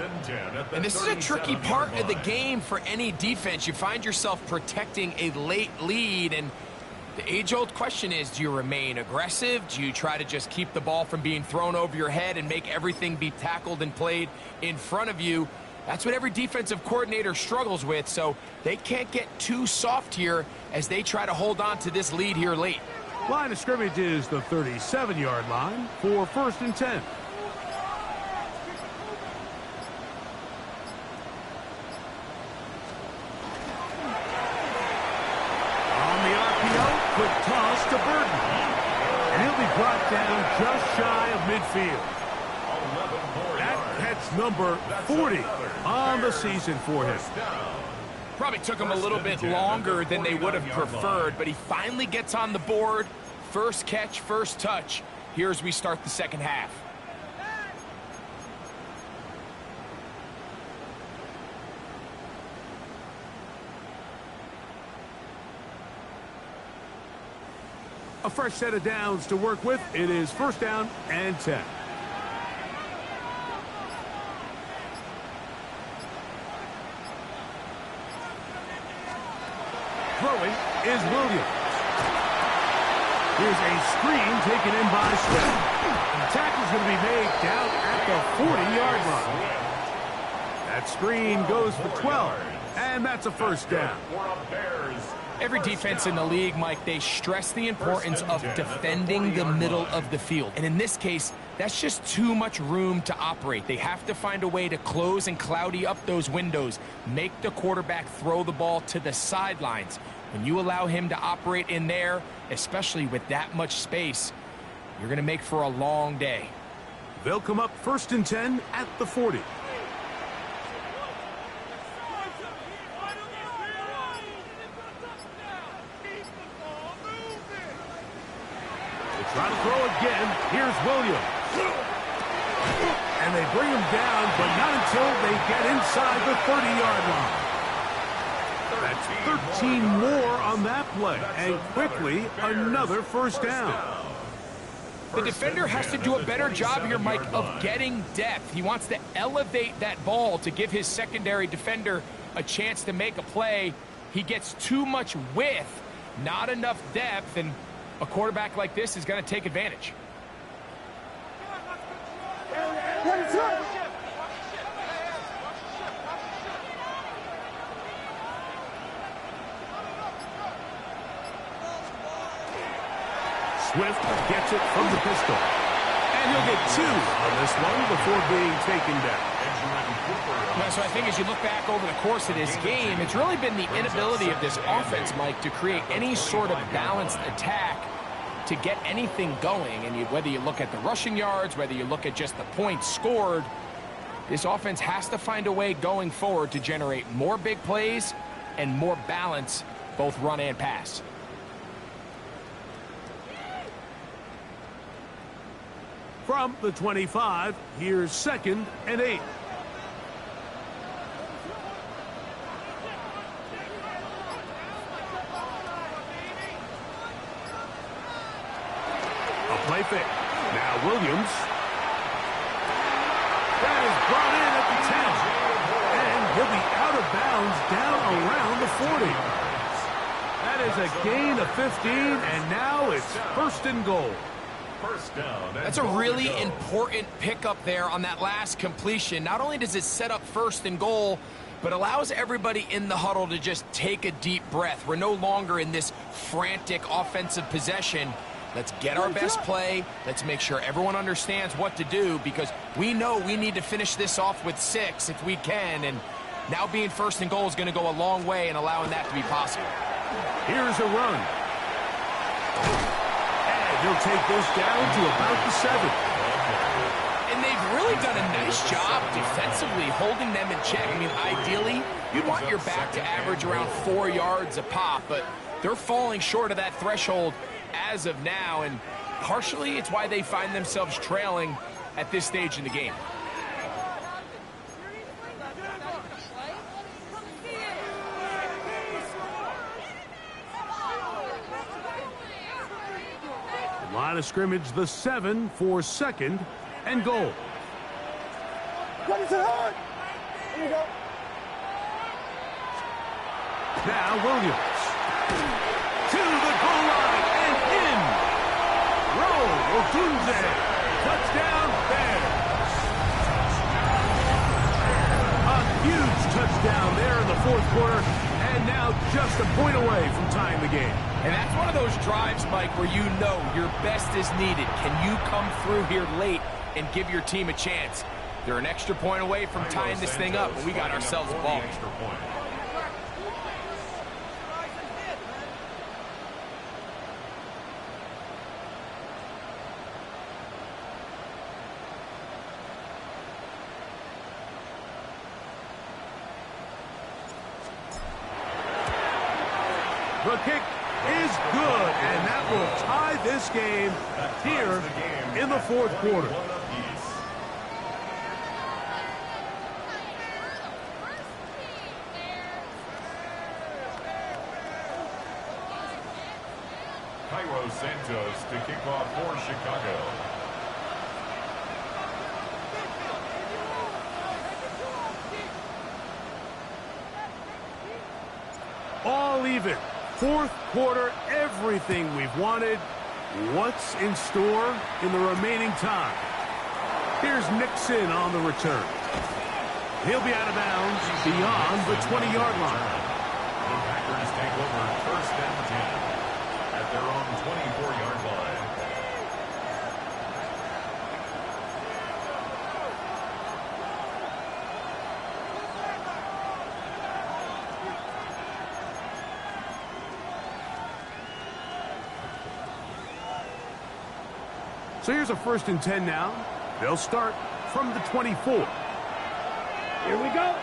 And this is a tricky part of the game for any defense. You find yourself protecting a late lead, and the age-old question is, do you remain aggressive? Do you try to just keep the ball from being thrown over your head and make everything be tackled and played in front of you? That's what every defensive coordinator struggles with, so they can't get too soft here as they try to hold on to this lead here late. Line of scrimmage is the 37-yard line for 1st and 10. Quick toss to Burton. And he'll be brought down just shy of midfield. That's number 40 on the season for him. Probably took him a little bit longer than they would have preferred, but he finally gets on the board. First catch, first touch. Here as we start the second half. A fresh set of downs to work with. It is 1st down and 10. Throwing is Williams. Here's a screen taken in by Swift. And the tackle's going to be made down at the 40-yard line. That screen goes for 12, and that's a first down. Every defense in the league, Mike, they stress the importance of defending the middle of the field. And in this case, that's just too much room to operate. They have to find a way to close and cloudy up those windows, make the quarterback throw the ball to the sidelines. When you allow him to operate in there, especially with that much space, you're going to make for a long day. They'll come up 1st and 10 at the 40. Trying to throw again. Here's Williams. And they bring him down, but not until they get inside the 30-yard line. That's 13 more on that play. And quickly, another first down. The defender has to do a better job here, Mike, of getting depth. He wants to elevate that ball to give his secondary defender a chance to make a play. He gets too much width, not enough depth, and a quarterback like this is going to take advantage. Swift gets it from the pistol. And he'll get 2 on this one before being taken down. So I think as you look back over the course of this game, it's really been the inability of this offense, Mike, to create any sort of balanced attack to get anything going. And whether you look at the rushing yards, whether you look at just the points scored, this offense has to find a way going forward to generate more big plays and more balance, both run and pass. From the 25, here's 2nd and 8. play fake. Now Williams. That is brought in at the 10. And he'll be out of bounds down around the 40. That is a gain of 15, and now it's first and goal. First down. That's a really important pickup there on that last completion. Not only does it set up first and goal, but allows everybody in the huddle to just take a deep breath. We're no longer in this frantic offensive possession. Let's get our best play. Let's make sure everyone understands what to do, because we know we need to finish this off with 6 if we can, and now being first and goal is going to go a long way in allowing that to be possible. Here's a run. And he'll take this down to about the 7. And they've really done a nice job defensively holding them in check. I mean, ideally, you'd want your back to average around 4 yards a pop, but they're falling short of that threshold as of now, and partially it's why they find themselves trailing at this stage in the game. Line of scrimmage, the 7 for second and goal. What is it hard? Here you go. Now Williams. To the goal line and in. Roll Odunze. Touchdown Bears. A huge touchdown there in the fourth quarter, and now just a point away from tying the game. And that's one of those drives, Mike, where you know your best is needed. Can you come through here late and give your team a chance? They're an extra point away from tying this thing up, but we got ourselves a ball. The kick is good, and that will tie this game here in the fourth quarter. Cairo Santos to kick off for Chicago. All even. Fourth quarter, everything we've wanted. What's in store in the remaining time? Here's Nixon on the return. He'll be out of bounds beyond the 20-yard line. The Packers take over first and 10 at their own 24-yard line. So here's a first and 10 now. They'll start from the 24. Here we go.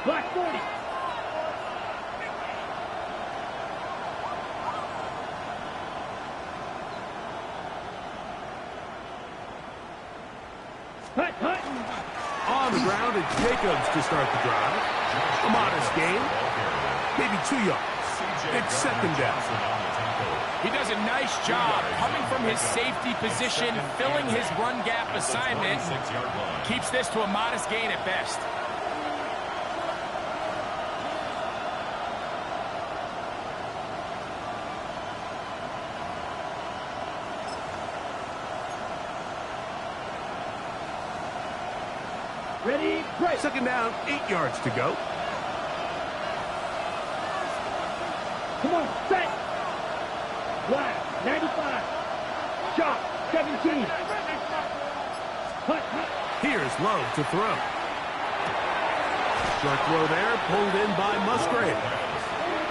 Black 40. Hut. On the ground, it's Jacobs to start the drive. A modest gain. Maybe 2 yards. It's second down. He does a nice job coming from his safety position, filling his run gap assignment. Keeps this to a modest gain at best. Ready, break. Second down, 8 yards to go. Come on, set. Black, 95. Shot, 17. Hut. Here's Love to throw. Short throw there, pulled in by Musgrave.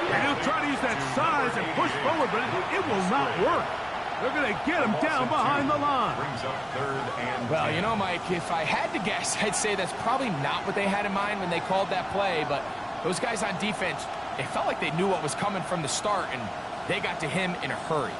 And he'll try to use that size and push forward, but it will not work. They're going to get him down behind the line. Well, you know, Mike, if I had to guess, I'd say that's probably not what they had in mind when they called that play, but those guys on defense, it felt like they knew what was coming from the start, and they got to him in a hurry.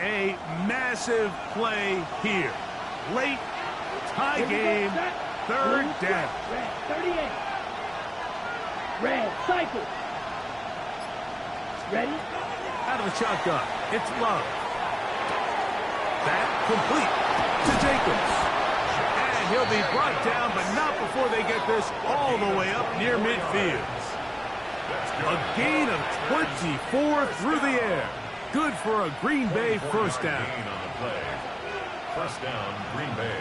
A massive play here. late. Tie game. Third down. Red, 38. Red, cycle. Ready? Out of the shotgun. It's Love. That complete to Jacobs. And he'll be brought down, but not before they get this all the way up near midfield. A gain of 24 through the air. Good for a Green Bay first down. First down, Green Bay.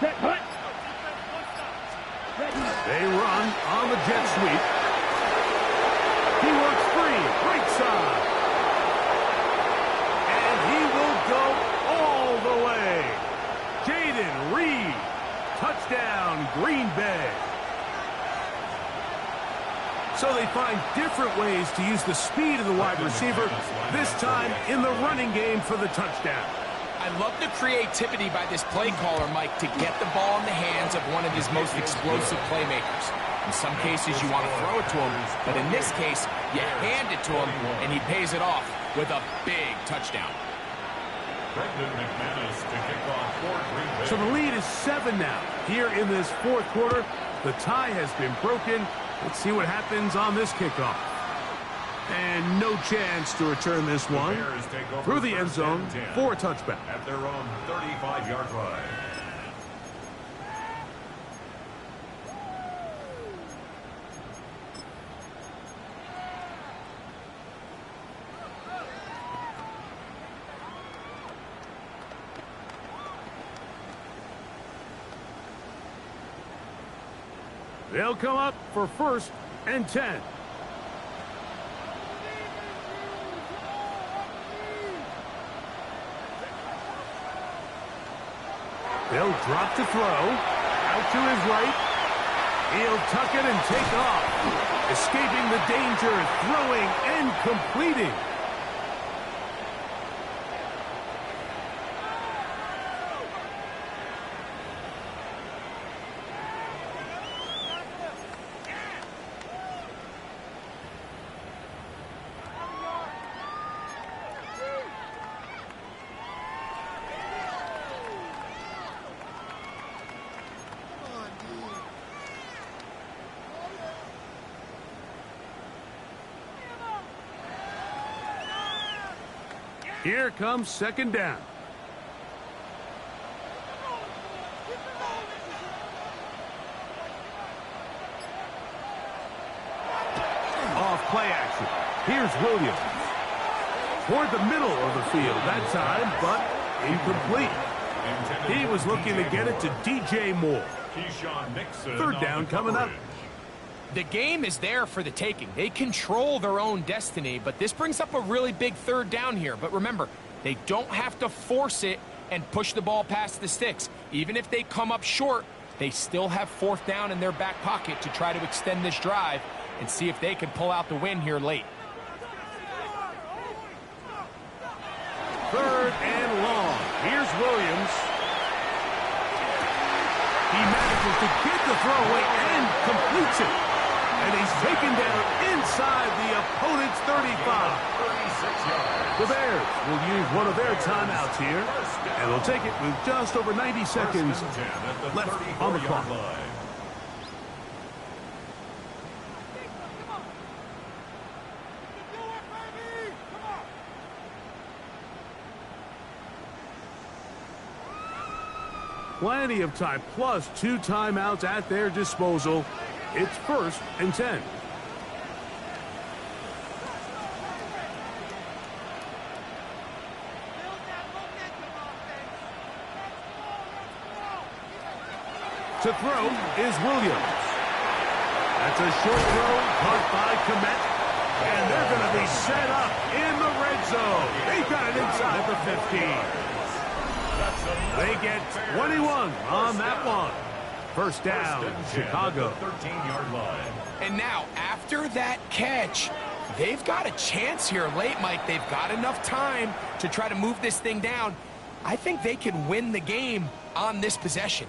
Set, hut. Ready. They run on the jet sweep. He works free, right side. And he will go all the way. Jaden Reed, touchdown, Green Bay. So they find different ways to use the speed of the wide receiver, this time in the running game for the touchdown. I love the creativity by this play caller, Mike, to get the ball in the hands of one of his most explosive playmakers. In some cases, you want to throw it to him, but in this case, you hand it to him, and he pays it off with a big touchdown. So the lead is 7 now. Here in this fourth quarter, the tie has been broken. Let's see what happens on this kickoff. And no chance to return this one through the end zone for a touchback. At their own 35-yard line. They'll come up for 1st and 10. They'll drop to throw. Out to his right. He'll tuck it and take off. Escaping the danger, throwing and completing. Here comes 2nd down. Off play action. Here's Williams. Toward the middle of the field that time, but incomplete. He was looking to get it to DJ Moore. 3rd down coming up. The game is there for the taking. They control their own destiny, but this brings up a really big 3rd down here. But remember, they don't have to force it and push the ball past the sticks. Even if they come up short, they still have 4th down in their back pocket to try to extend this drive and see if they can pull out the win here late. 3rd and long. Here's Williams. He manages to get the throwaway and completes it. And he's taken down inside the opponent's 35. The Bears will use one of their timeouts here, and they'll take it with just over 90 seconds left on the clock. Plenty of time, plus 2 timeouts at their disposal. It's 1st and 10. To throw is Williams. That's a short throw, caught by Komet. And they're going to be set up in the red zone. They got it inside the 15. They get 21 on that one. First down, Chicago. 13-yard line. And now, after that catch, they've got a chance here late, Mike. They've got enough time to try to move this thing down. I think they can win the game on this possession.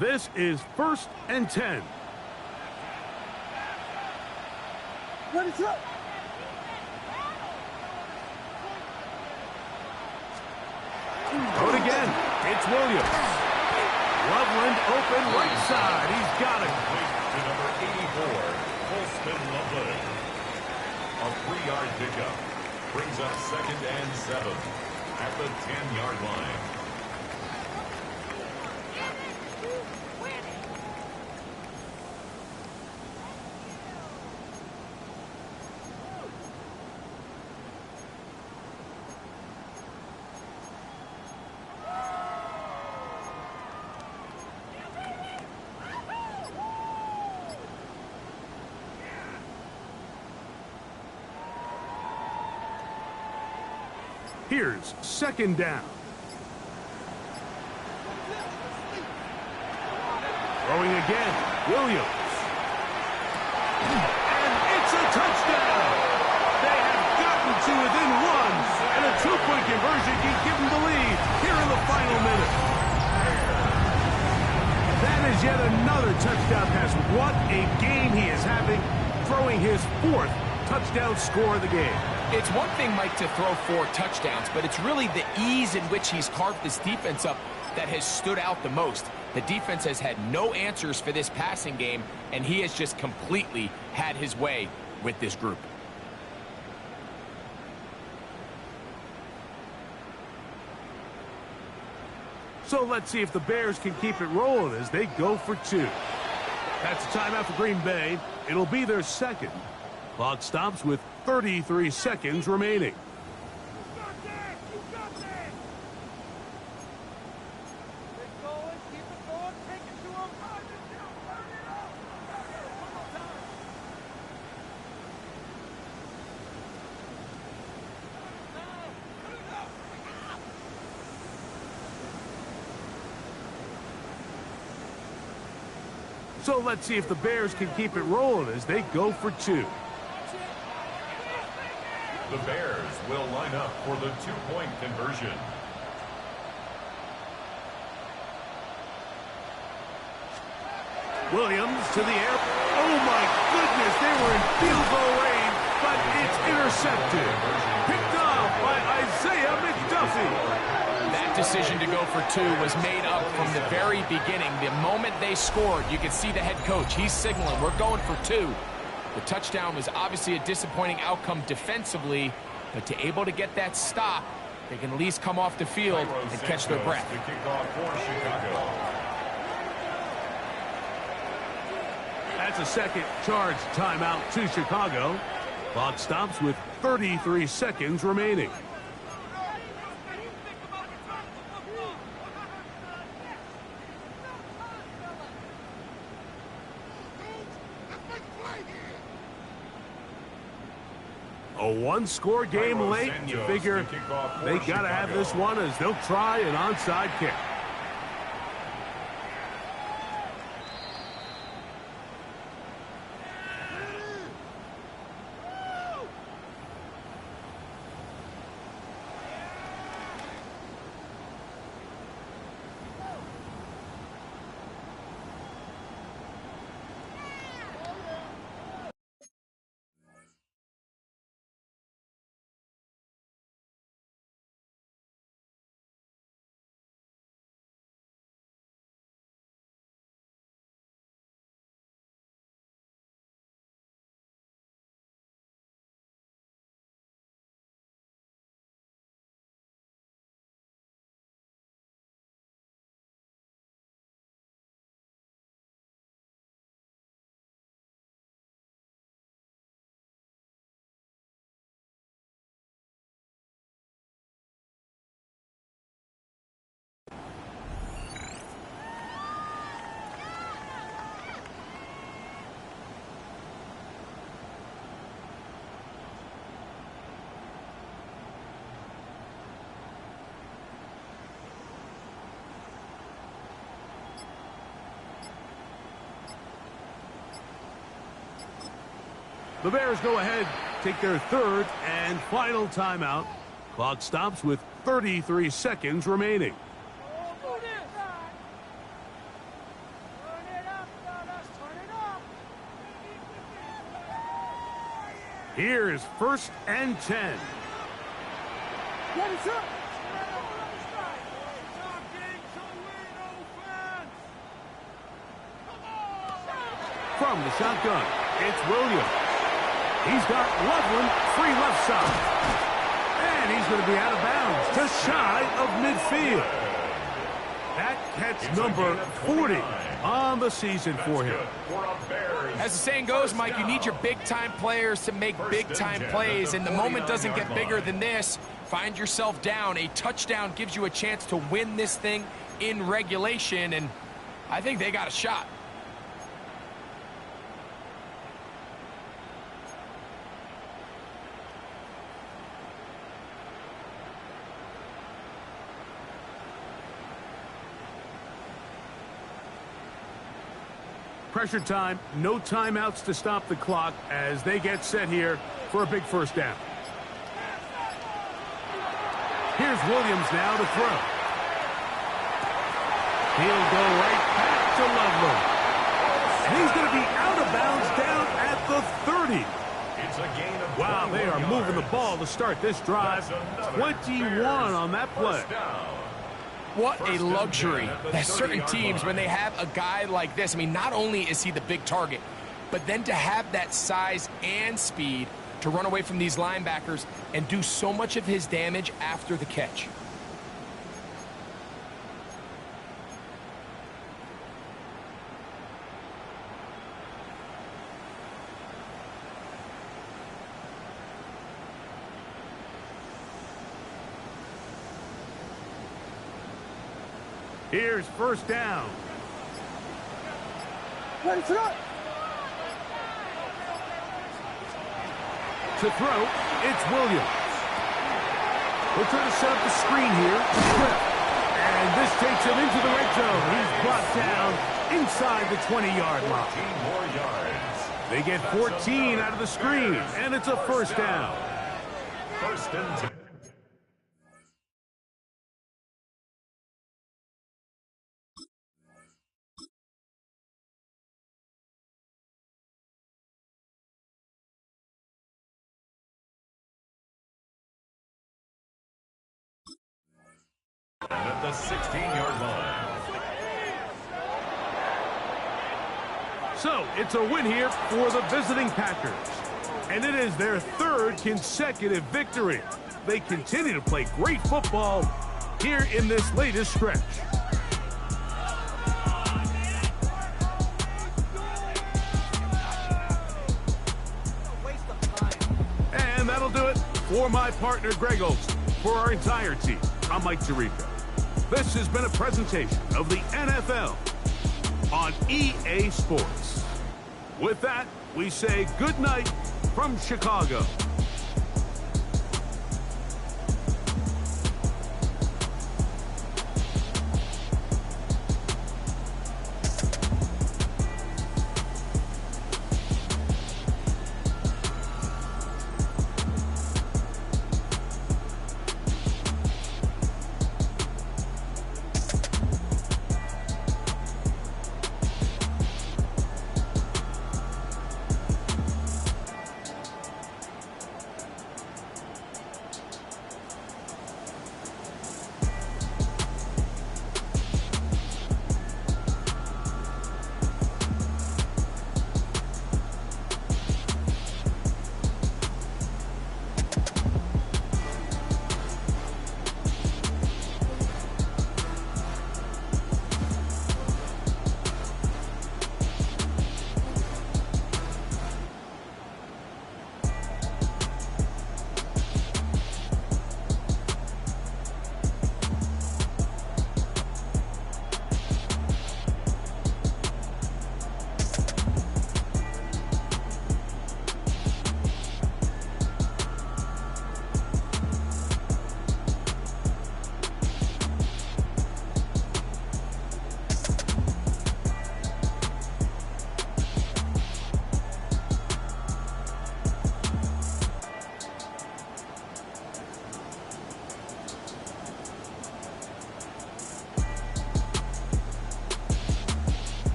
This is 1st and 10. What is up? Throw it again. It's Williams. Loveland open right side. He's got it. To number 84, Holston Loveland. A 3-yard pickup. Brings up 2nd and 7 at the 10-yard line. Here's 2nd down. Throwing again. Williams. And it's a touchdown. They have gotten to within one. And a 2-point conversion can give them the lead here in the final minute. That is yet another touchdown pass. What a game he is having, throwing his 4th touchdown score of the game. It's one thing, Mike, to throw 4 touchdowns, but it's really the ease in which he's carved this defense up that has stood out the most. The defense has had no answers for this passing game, and he has just completely had his way with this group. So let's see if the Bears can keep it rolling as they go for 2. That's a timeout for Green Bay. It'll be their 2nd. Clock stops with 33 seconds remaining. So let's see if the Bears can keep it rolling as they go for 2. The Bears will line up for the 2-point conversion. Williams to the air. Oh, my goodness. They were in field goal range, but it's intercepted. Picked off by Isaiah McDuffie. That decision to go for 2 was made up from the very beginning. The moment they scored, you could see the head coach. He's signaling, we're going for 2. The touchdown was obviously a disappointing outcome defensively, but to able to get that stop, they can at least come off the field and catch their breath. The kickoff for Chicago. That's a second charge timeout to Chicago. Clock stops with 33 seconds remaining. A 1-score game late. You figure they got to have this one as they'll try an onside kick. The Bears go ahead, take their third and final timeout. Clock stops with 33 seconds remaining. Here's 1st and 10. From the shotgun, it's Williams. He's got Loveland free left side. And he's going to be out of bounds, just shy of midfield. That catch number 40 on the season for him. As the saying goes, Mike, you need your big-time players to make big-time plays, and the moment doesn't get bigger than this. Find yourself down. A touchdown gives you a chance to win this thing in regulation, and I think they got a shot. Pressure time, no timeouts to stop the clock as they get set here for a big first down. Here's Williams now to throw. He'll go right back to Loveland. And he's going to be out of bounds down at the 30. It's a gain of wow, they are moving the ball to start this drive. 21 on that play. What a luxury that certain teams, when they have a guy like this, I mean, not only is he the big target, but then to have that size and speed to run away from these linebackers and do so much of his damage after the catch. Here's 1st down. Ready to go. To throw, it's Williams. We'll try to set up the screen here. And this takes him into the red zone. He's brought down inside the 20-yard line. 14 more yards. They get 14 out of the screen, and it's a 1st down. 1st and 10. At the 16-yard line. So, it's a win here for the visiting Packers. And it is their 3rd consecutive victory. They continue to play great football here in this latest stretch. And that'll do it for my partner, Greg Olson. For our entire team, I'm Mike Tirico. This has been a presentation of the NFL on EA Sports. With that, we say good night from Chicago.